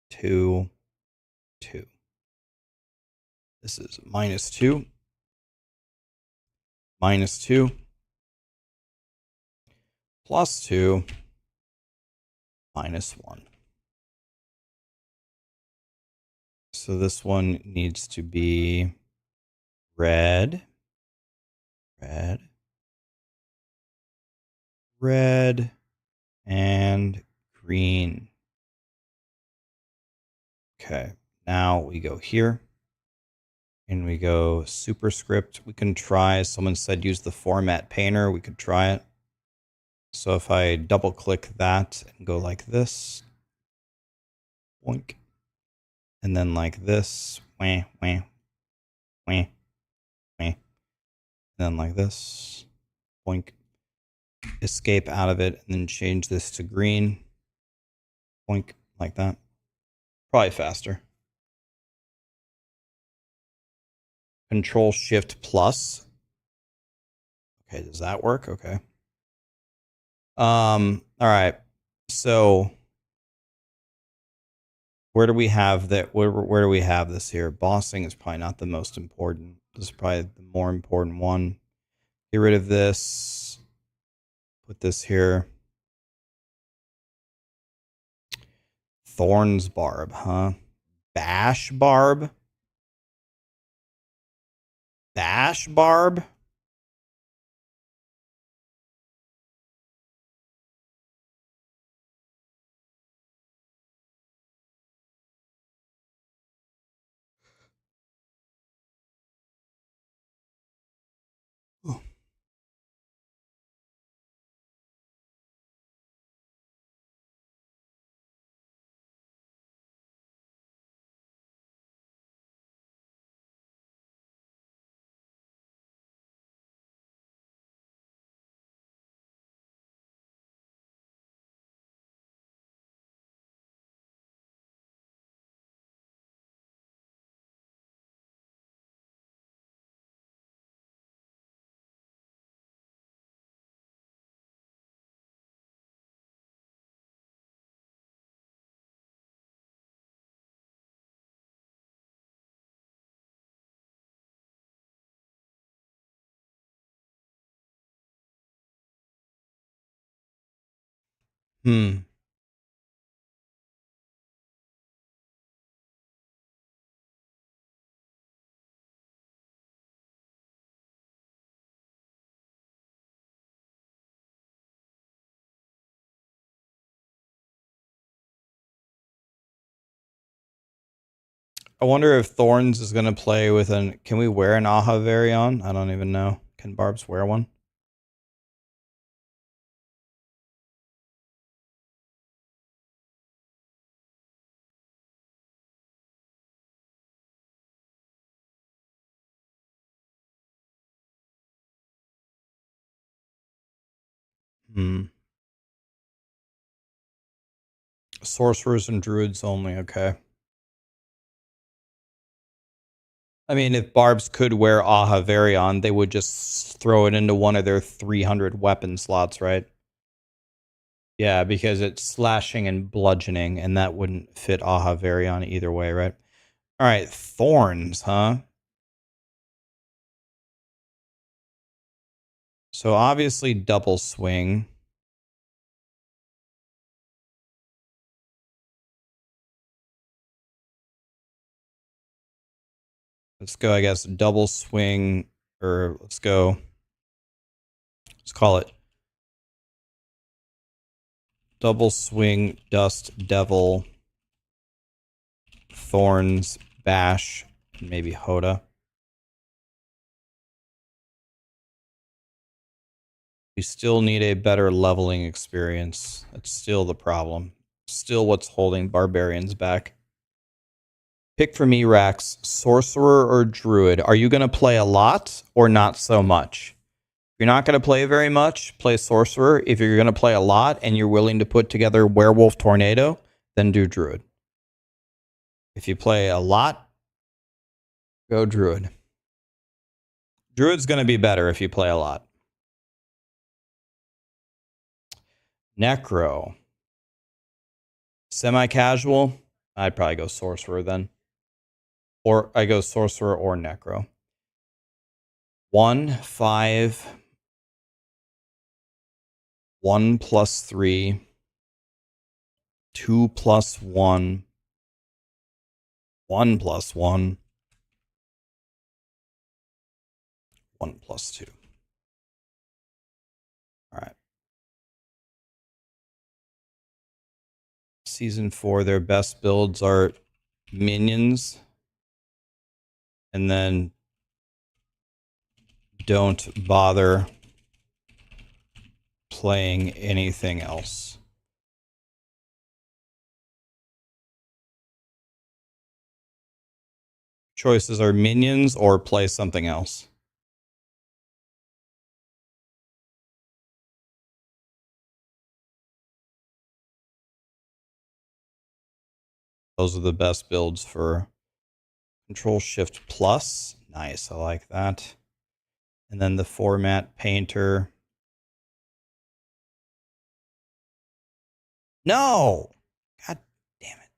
2, 2. This is -2, -2, +2, -1. So this one needs to be red, red, red, and green. Okay, now we go here. And we go superscript. We can try, someone said use the format painter. We could try it. So if I double click that and go like this, boink, and then like this, wah, wah, wah, wah, and then like this, boink, escape out of it, and then change this to green, boink, like that. Probably faster. Control Shift plus. Okay, does that work? Okay. All right. So where do we have that? Where do we have this here? Bossing is probably not the most important. This is probably the more important one. Get rid of this. Put this here. Thorns barb, huh? Bash barb? Bash barb? Hmm. I wonder if Thorns is going to play with an... Can we wear an Aha Varion? I don't even know. Can Barbs wear one? Hmm. Sorcerers and Druids only, okay. I mean, if Barbs could wear Aha Varion, they would just throw it into one of their 300 weapon slots, right? Yeah, because it's slashing and bludgeoning, and that wouldn't fit Aha Varion either way, right? All right, Thorns, huh? So obviously double swing. Let's go, I guess, double swing, or let's go, let's call it double swing, Dust Devil, Thorns, Bash, and maybe Hoda. We still need a better leveling experience. That's still the problem. Still what's holding barbarians back. Pick for me, Rax, sorcerer or druid. Are you going to play a lot or not so much? If you're not going to play very much, play sorcerer. If you're going to play a lot and you're willing to put together werewolf tornado, then do druid. If you play a lot, go druid. Druid's going to be better if you play a lot. Necro. Semi-casual, I'd probably go sorcerer then. Or I go sorcerer or necro. 1, 5, 1 plus 3, 2 plus 1, 1 plus 1, 1+2. All right. Season 4, their best builds are minions. And then don't bother playing anything else. Choices are minions or play something else. Those are the best builds for Control Shift Plus. Nice, I like that. And then the format painter. No! God damn it.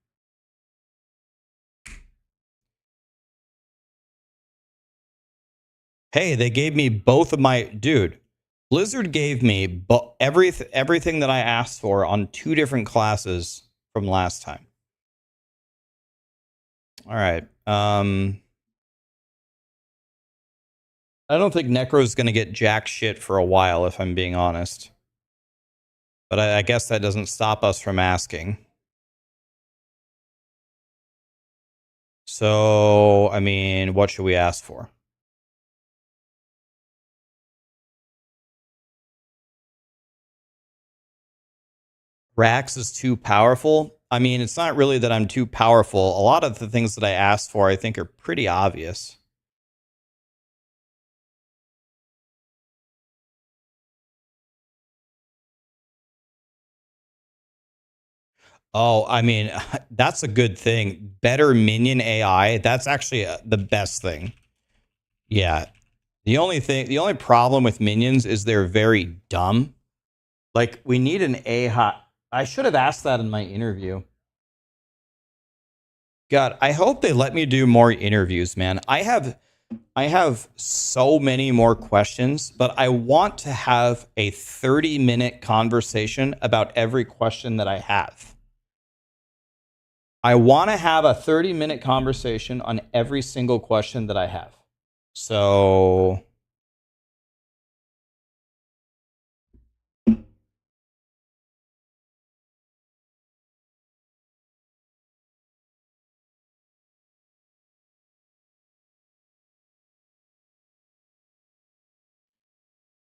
Hey, they gave me both of my... Dude, Blizzard gave me everything that I asked for on 2 different classes from last time. All right. I don't think Necro's going to get jack shit for a while, if I'm being honest. But I guess that doesn't stop us from asking. So, I mean, what should we ask for? Rax is too powerful. I mean, it's not really that I'm too powerful. A lot of the things that I asked for, I think, are pretty obvious. Oh, I mean, that's a good thing. Better minion AI. That's actually the best thing. Yeah. The only problem with minions is they're very dumb. Like, we need an AI. I should have asked that in my interview. God, I hope they let me do more interviews, man. I have so many more questions, but I want to have a 30-minute conversation about every question that I have. I want to have a 30-minute conversation on every single question that I have. So...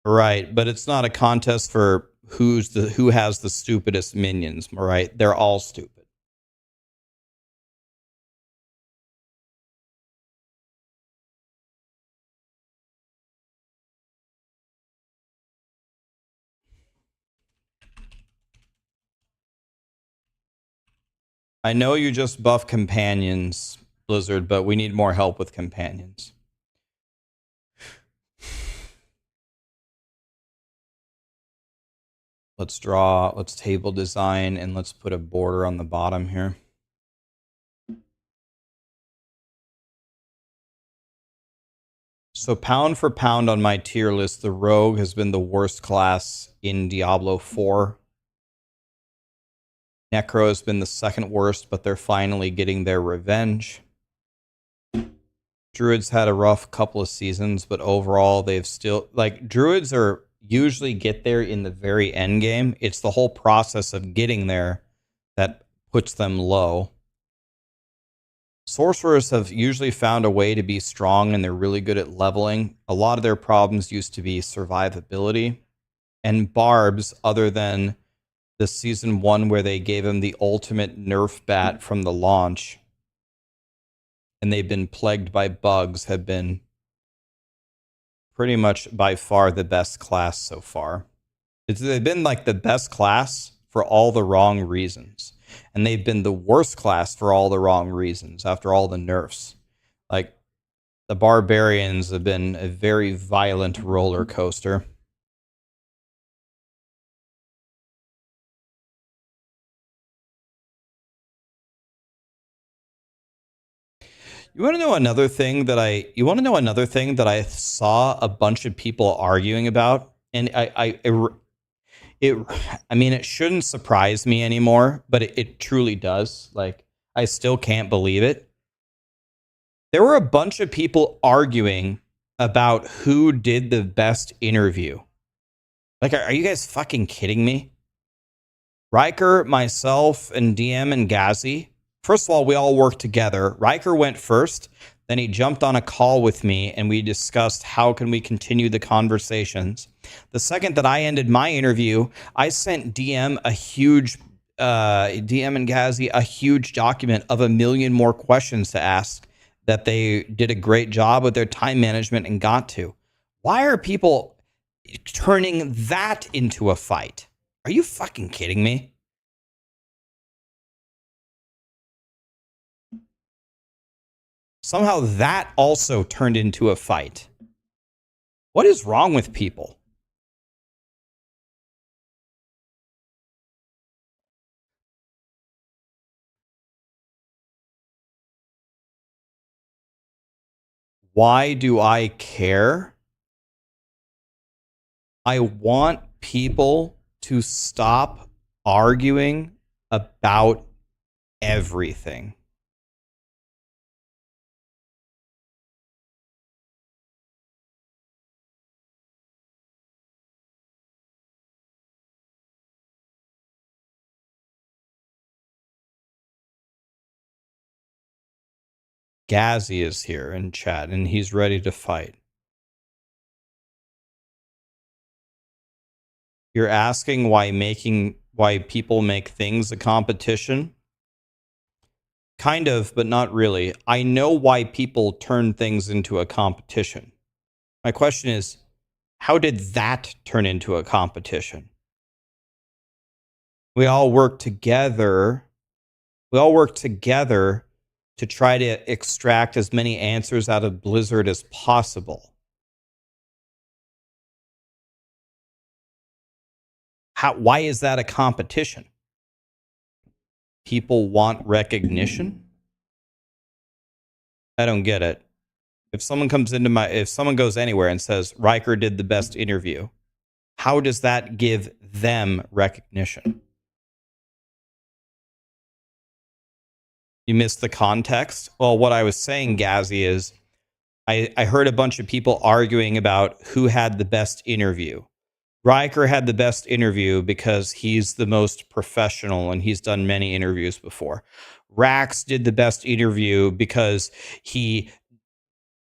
Right, but it's not a contest for who has the stupidest minions, right? They're all stupid. I know you just buff companions, Blizzard, but we need more help with companions. Let's table design, and let's put a border on the bottom here. So pound for pound on my tier list, the Rogue has been the worst class in Diablo 4. Necro has been the second worst, but they're finally getting their revenge. Druids had a rough couple of seasons, but overall they've still... Like, Druids are usually get there in the very end game. It's the whole process of getting there that puts them low. Sorcerers have usually found a way to be strong, and they're really good at leveling. A lot of their problems used to be survivability. And Barbs, other than the season 1 where they gave him the ultimate nerf bat from the launch, and they've been plagued by bugs, have been pretty much by far the best class so far. They've been like the best class for all the wrong reasons. And they've been the worst class for all the wrong reasons after all the nerfs. Like, the barbarians have been a very violent roller coaster. You want to know another thing that I saw a bunch of people arguing about? And I mean, it shouldn't surprise me anymore, but it truly does. Like, I still can't believe it. There were a bunch of people arguing about who did the best interview. Like, are you guys fucking kidding me? Riker, myself, and DM and Ghazi. First of all, we all worked together. Riker went first. Then he jumped on a call with me, and we discussed how can we continue the conversations. The second that I ended my interview, I sent DM and Ghazi a huge document of 1 million more questions to ask that they did a great job with their time management and got to. Why are people turning that into a fight? Are you fucking kidding me? Somehow that also turned into a fight. What is wrong with people? Why do I care? I want people to stop arguing about everything. Ghazi is here in chat and he's ready to fight. You're asking why people make things a competition? Kind of, but not really. I know why people turn things into a competition. My question is, how did that turn into a competition? We all work together. We all work together to try to extract as many answers out of Blizzard as possible. Why is that a competition? People want recognition? I don't get it. If someone goes anywhere and says Riker did the best interview, how does that give them recognition? You missed the context? Well, what I was saying, Ghazi, is I heard a bunch of people arguing about who had the best interview. Riker had the best interview because he's the most professional and he's done many interviews before. Rax did the best interview because he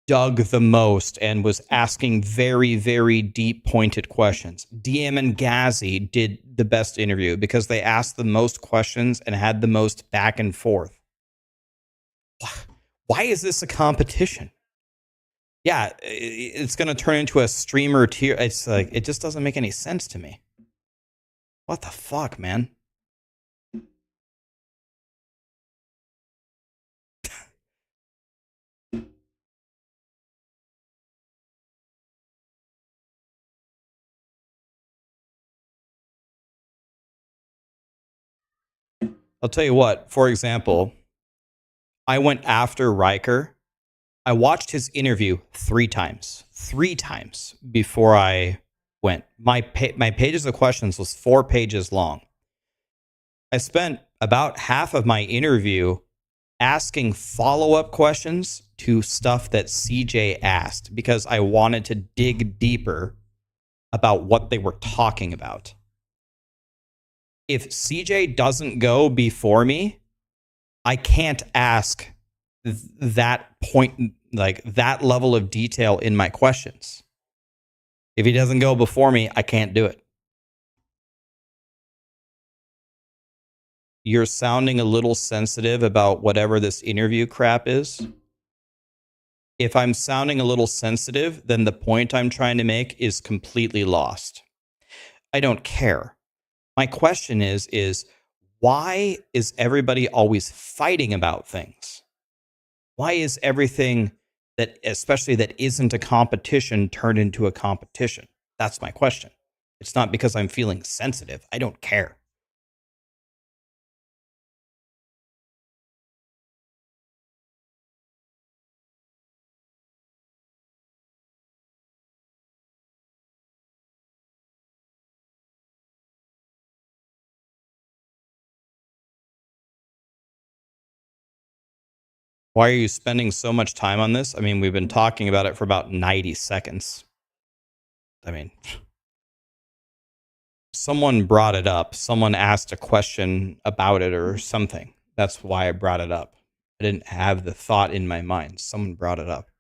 dug the most and was asking very, very deep, pointed questions. DM and Ghazi did the best interview because they asked the most questions and had the most back and forth. Why is this a competition? Yeah, it's going to turn into a streamer tier. It's like, it just doesn't make any sense to me. What the fuck, man? I'll tell you what, for example, I went after Riker. I watched his interview 3 times before I went. My pages of questions was 4 pages long. I spent about half of my interview asking follow-up questions to stuff that CJ asked because I wanted to dig deeper about what they were talking about. If CJ doesn't go before me, I can't ask that point, like that level of detail in my questions. If he doesn't go before me, I can't do it. You're sounding a little sensitive about whatever this interview crap is. If I'm sounding a little sensitive, then the point I'm trying to make is completely lost. I don't care. My question is why is everybody always fighting about things? Why is everything that, especially that isn't a competition, turned into a competition? That's my question. It's not because I'm feeling sensitive. I don't care. Why are you spending so much time on this? I mean, we've been talking about it for about 90 seconds. I mean, someone brought it up. Someone asked a question about it or something. That's why I brought it up. I didn't have the thought in my mind. Someone brought it up.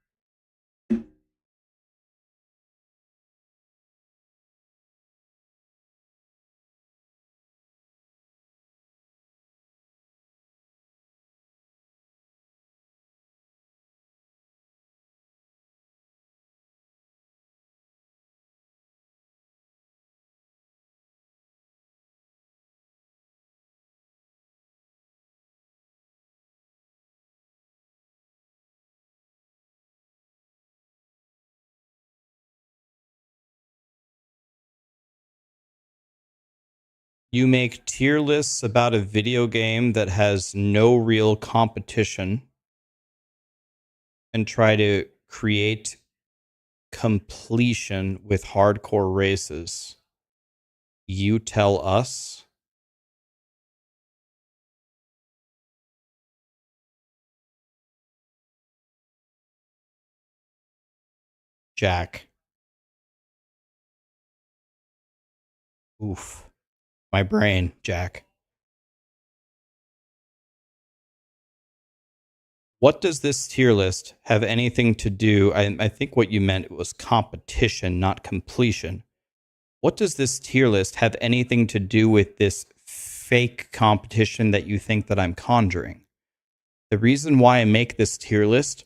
You make tier lists about a video game that has no real competition and try to create completion with hardcore races. You tell us? Jack. Oof. My brain, Jack. What does this tier list have anything to do? I think what you meant was competition, not completion. What does this tier list have anything to do with this fake competition that you think that I'm conjuring? The reason why I make this tier list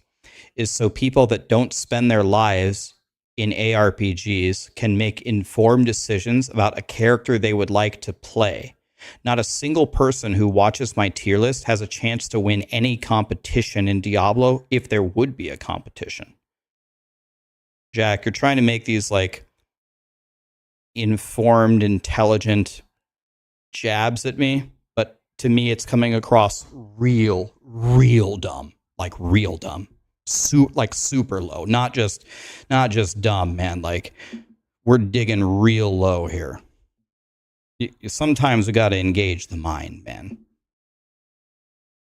is so people that don't spend their lives in ARPGs can make informed decisions about a character they would like to play. Not a single person who watches my tier list has a chance to win any competition in Diablo if there would be a competition. Jack, you're trying to make these like informed, intelligent jabs at me, but to me it's coming across real dumb, like real dumb. Like super low, not just dumb, man. Like we're digging real low here. Sometimes we got to engage the mind, man.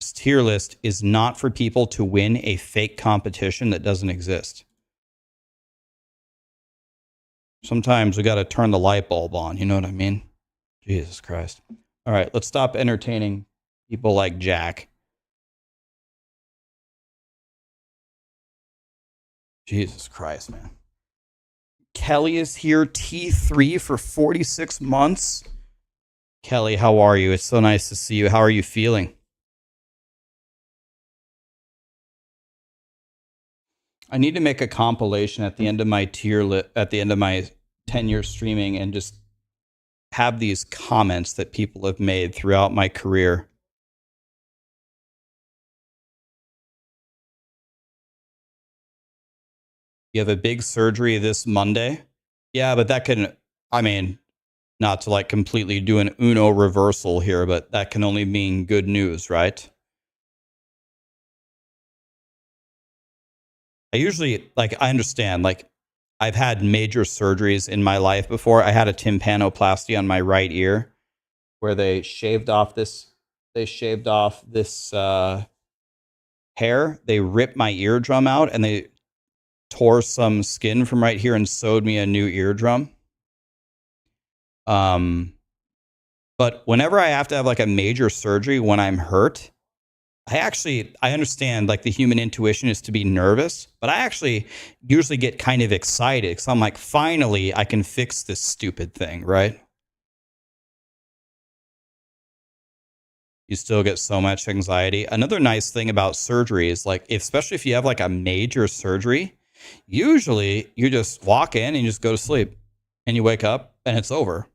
This tier list is not for people to win a fake competition that doesn't exist. Sometimes we got to turn the light bulb on. You know what I mean? Jesus Christ. All right, let's stop entertaining people like Jack. Jesus Christ, man. Kelly is here, T3 for 46 months. Kelly, how are you? It's so nice to see you. How are you feeling? I need to make a compilation at the end of my at the end of my 10-year streaming and just have these comments that people have made throughout my career. You have a big surgery this Monday? Yeah, but that can, I mean, not to like completely do an Uno reversal here, but that can only mean good news, right? I usually, like, I understand, like, I've had major surgeries in my life before. I had a tympanoplasty on my right ear where they shaved off this hair. They ripped my eardrum out and they tore some skin from right here and sewed me a new eardrum. But whenever I have to have like a major surgery when I'm hurt, I understand like the human intuition is to be nervous, but I actually usually get kind of excited because I'm like, finally, I can fix this stupid thing, right? You still get so much anxiety. Another nice thing about surgery is like, especially if you have like a major surgery, usually you just walk in and you just go to sleep and you wake up and it's over.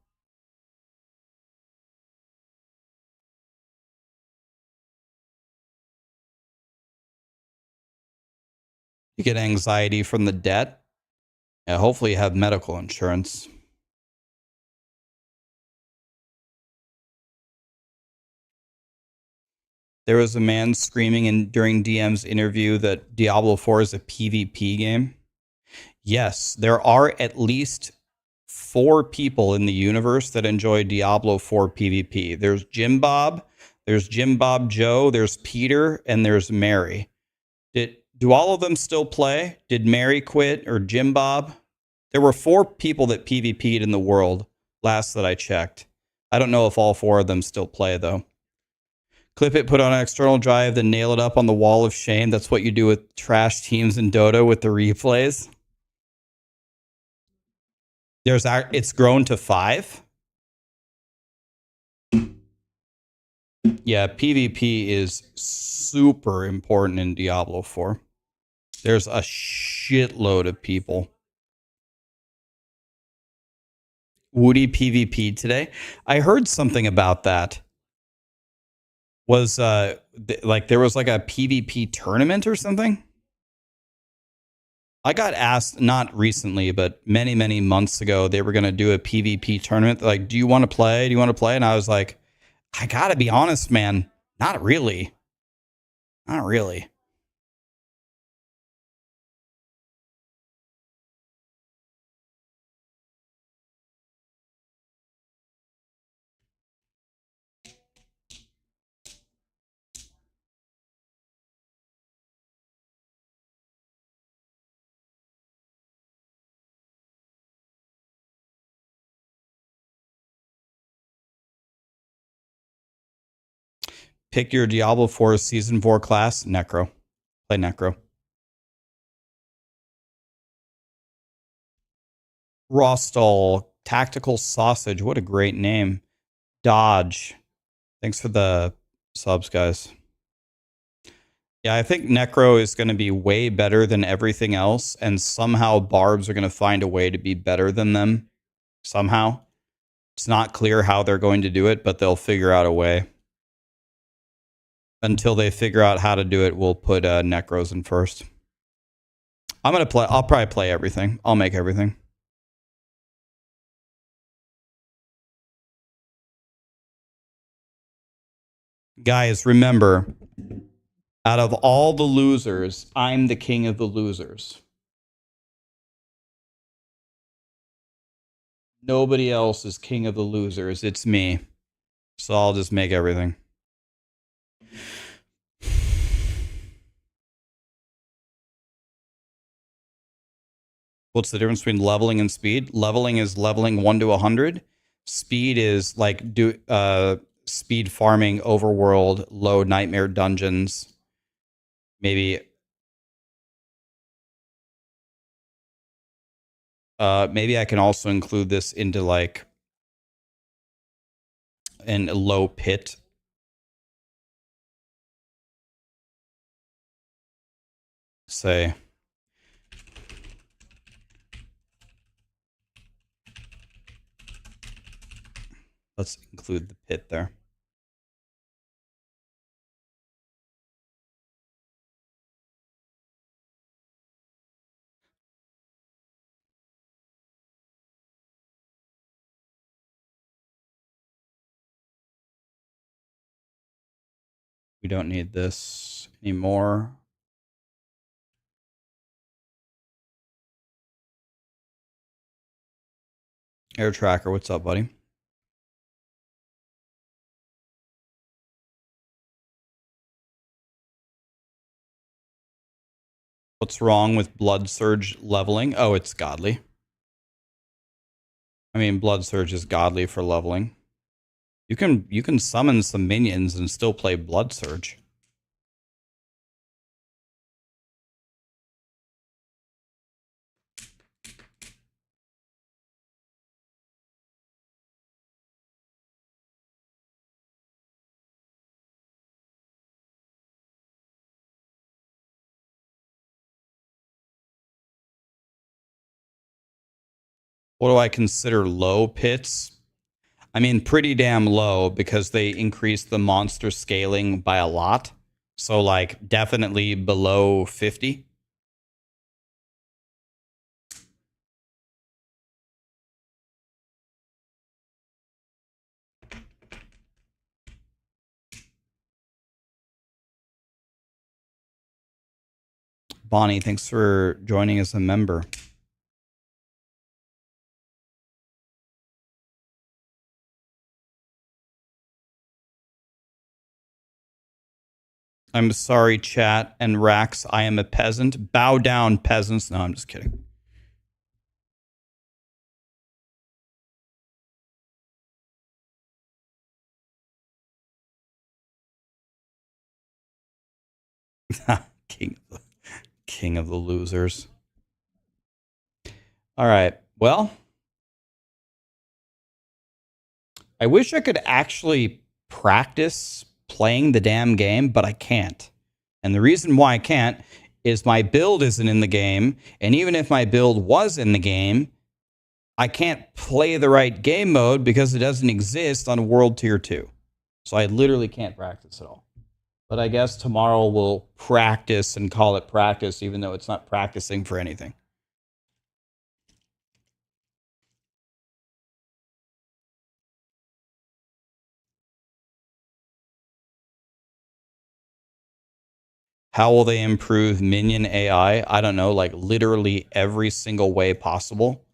You get anxiety from the debt. Yeah, hopefully you have medical insurance. There was a man screaming during DM's interview that Diablo 4 is a PvP game. Yes, there are at least 4 people in the universe that enjoy Diablo 4 PvP. There's Jim Bob, there's Jim Bob Joe, there's Peter, and there's Mary. Do all of them still play? Did Mary quit or Jim Bob? There were 4 people that PvP'd in the world last that I checked. I don't know if all 4 of them still play though. Clip it, put on an external drive, then nail it up on the wall of shame. That's what you do with trash teams in Dota with the replays. It's grown to 5. Yeah, PvP is super important in Diablo 4. There's a shitload of people. Woody PvP today. I heard something about that. Was like there was like a PvP tournament or something? I got asked not recently, but many months ago, they were going to do a PvP tournament. Like, do you want to play? Do you want to play? And I was like, I got to be honest, man. Not really. Not really. Pick your Diablo 4 Season 4 class, Necro. Play Necro. Rostall, Tactical Sausage. What a great name. Dodge. Thanks for the subs, guys. Yeah, I think Necro is going to be way better than everything else, and somehow Barbs are going to find a way to be better than them. Somehow. It's not clear how they're going to do it, but they'll figure out a way. Until they figure out how to do it, we'll put Necros in first. I'll probably play everything. I'll make everything. Guys, remember, out of all the losers, I'm the king of the losers. Nobody else is king of the losers. It's me. So I'll just make everything. What's the difference between leveling and speed? Leveling is leveling 1 to 100. Speed is like speed farming, overworld, low nightmare dungeons. Maybe I can also include this into like in a low pit. Say let's include the pit there. We don't need this anymore. Air Tracker, what's up, buddy? What's wrong with Blood Surge leveling? Oh, it's godly. I mean, Blood Surge is godly for leveling. You can summon some minions and still play Blood Surge. What do I consider low pits? I mean, pretty damn low because they increase the monster scaling by a lot. So, like, definitely below 50. Bonnie, thanks for joining as a member. I'm sorry, chat and Rax. I am a peasant. Bow down, peasants. No, I'm just kidding. King of the losers. All right. Well, I wish I could actually practice playing the damn game, but I can't. And the reason why I can't is my build isn't in the game. And even if my build was in the game, I can't play the right game mode because it doesn't exist on World Tier 2. So I literally can't practice at all. But I guess tomorrow we'll practice and call it practice, even though it's not practicing for anything. How will they improve minion AI? I don't know, like literally every single way possible.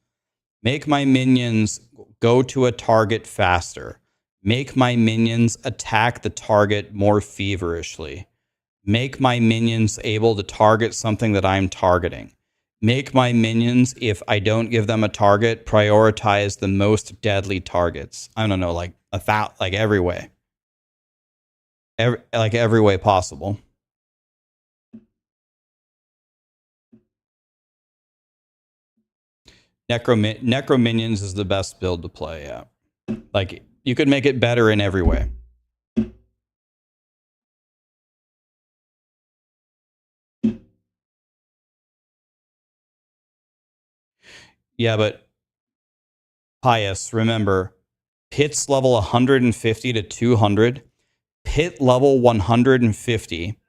Make my minions go to a target faster. Make my minions attack the target more feverishly. Make my minions able to target something that I'm targeting. Make my minions, if I don't give them a target, prioritize the most deadly targets. I don't know, like every way. Every way possible. Necro Minions is the best build to play, yeah. Like, you could make it better in every way. Yeah, but Pius, remember, Pit's level 150 to 200. Pit level 150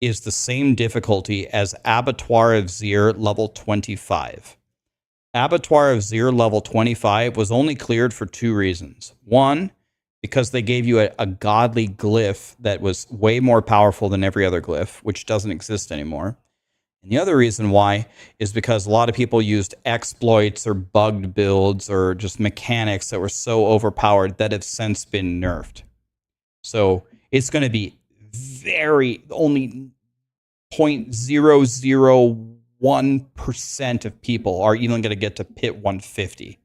is the same difficulty as Abattoir of Zir level 25. Abattoir of Zir level 25 was only cleared for two reasons. One, because they gave you a godly glyph that was way more powerful than every other glyph, which doesn't exist anymore. And the other reason why is because a lot of people used exploits or bugged builds or just mechanics that were so overpowered that have since been nerfed. So it's going to be only 0.001% of people are even going to get to Pit 150.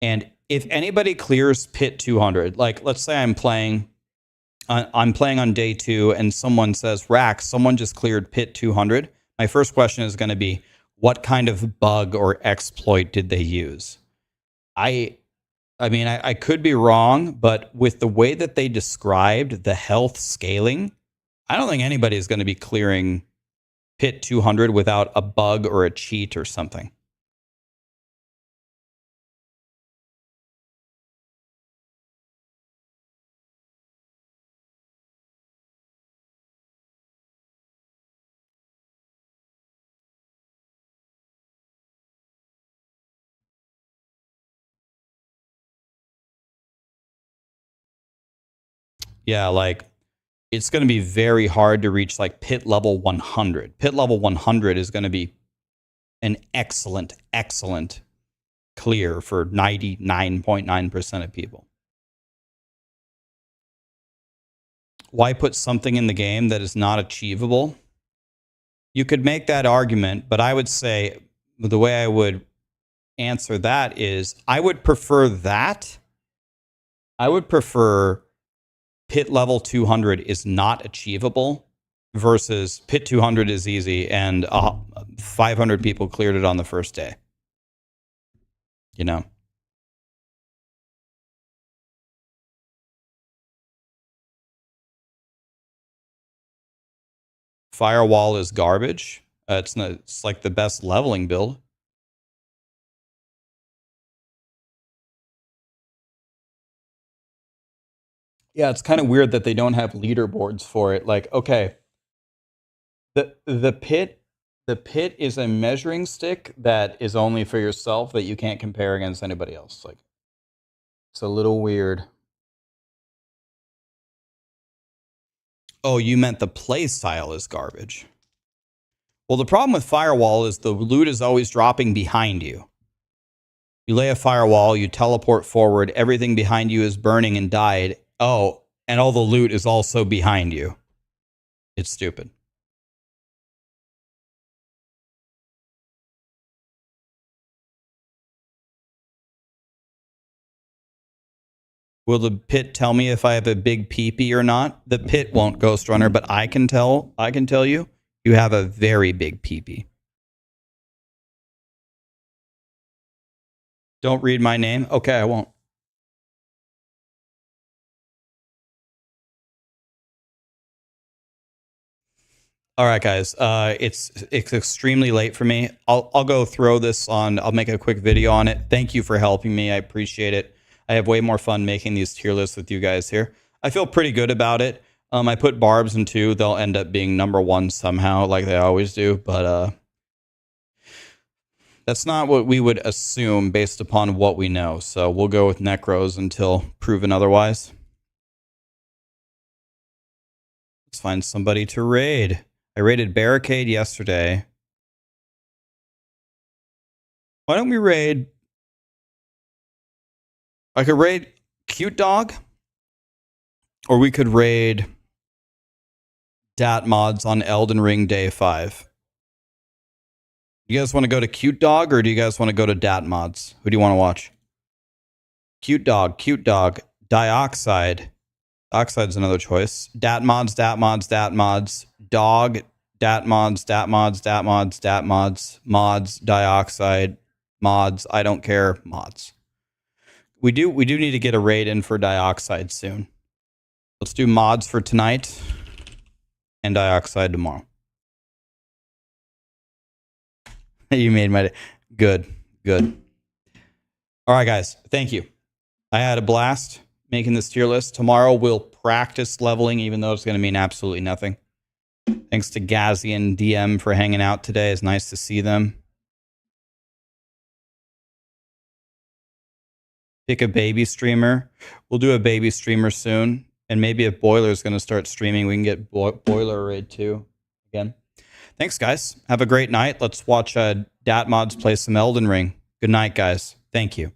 And if anybody clears Pit 200, like let's say I'm playing on day 2 and someone says, Rax, someone just cleared Pit 200. My first question is going to be, what kind of bug or exploit did they use? I mean, I could be wrong, but with the way that they described the health scaling, I don't think anybody is going to be clearing Pit 200 without a bug or a cheat or something. Yeah, like it's going to be very hard to reach like Pit level 100. Pit level 100 is going to be an excellent clear for 99.9% of people. Why put something in the game that is not achievable? You could make that argument, but I would say the way I would answer that is I would prefer that. I would prefer Pit level 200 is not achievable versus Pit 200 is easy and 500 people cleared it on the first day. You know? Firewall is garbage. It's like the best leveling build. Yeah, it's kind of weird that they don't have leaderboards for it. Like, okay, the pit is a measuring stick that is only for yourself that you can't compare against anybody else. Like, it's a little weird. Oh, you meant the play style is garbage. Well, the problem with Firewall is the loot is always dropping behind you. You lay a firewall, you teleport forward, everything behind you is burning and died. Oh, and all the loot is also behind you. It's stupid. Will the pit tell me if I have a big peepee or not? The pit won't, Ghost Runner, but I can tell you, you have a very big peepee. Don't read my name? Okay, I won't. All right, guys. It's extremely late for me. I'll go throw this on. I'll make a quick video on it. Thank you for helping me. I appreciate it. I have way more fun making these tier lists with you guys here. I feel pretty good about it. I put barbs in 2. They'll end up being #1 somehow, like they always do. But that's not what we would assume based upon what we know. So we'll go with Necros until proven otherwise. Let's find somebody to raid. I raided Barricade yesterday. Why don't we raid? I could raid Cute Dog. Or we could raid Dat Mods on Elden Ring Day 5. You guys want to go to Cute Dog or do you guys want to go to Dat Mods? Who do you want to watch? Cute Dog, Dioxide. Dioxide's another choice. Dat Mods, Dat Mods, Dat Mods. Dog, Dat Mods, Dat Mods, Dat Mods, Dat Mods. Mods, Dioxide, Mods, I don't care, Mods. We do need to get a raid in for Dioxide soon. Let's do Mods for tonight and Dioxide tomorrow. You made my day. Good. All right, guys. Thank you. I had a blast making this tier list. Tomorrow we'll practice leveling, even though it's going to mean absolutely nothing. Thanks to Gazzy and DM for hanging out today. It's nice to see them. Pick a baby streamer. We'll do a baby streamer soon. And maybe if Boiler's going to start streaming, we can get Boiler raid too again. Thanks, guys. Have a great night. Let's watch Dat Mods play some Elden Ring. Good night, guys. Thank you.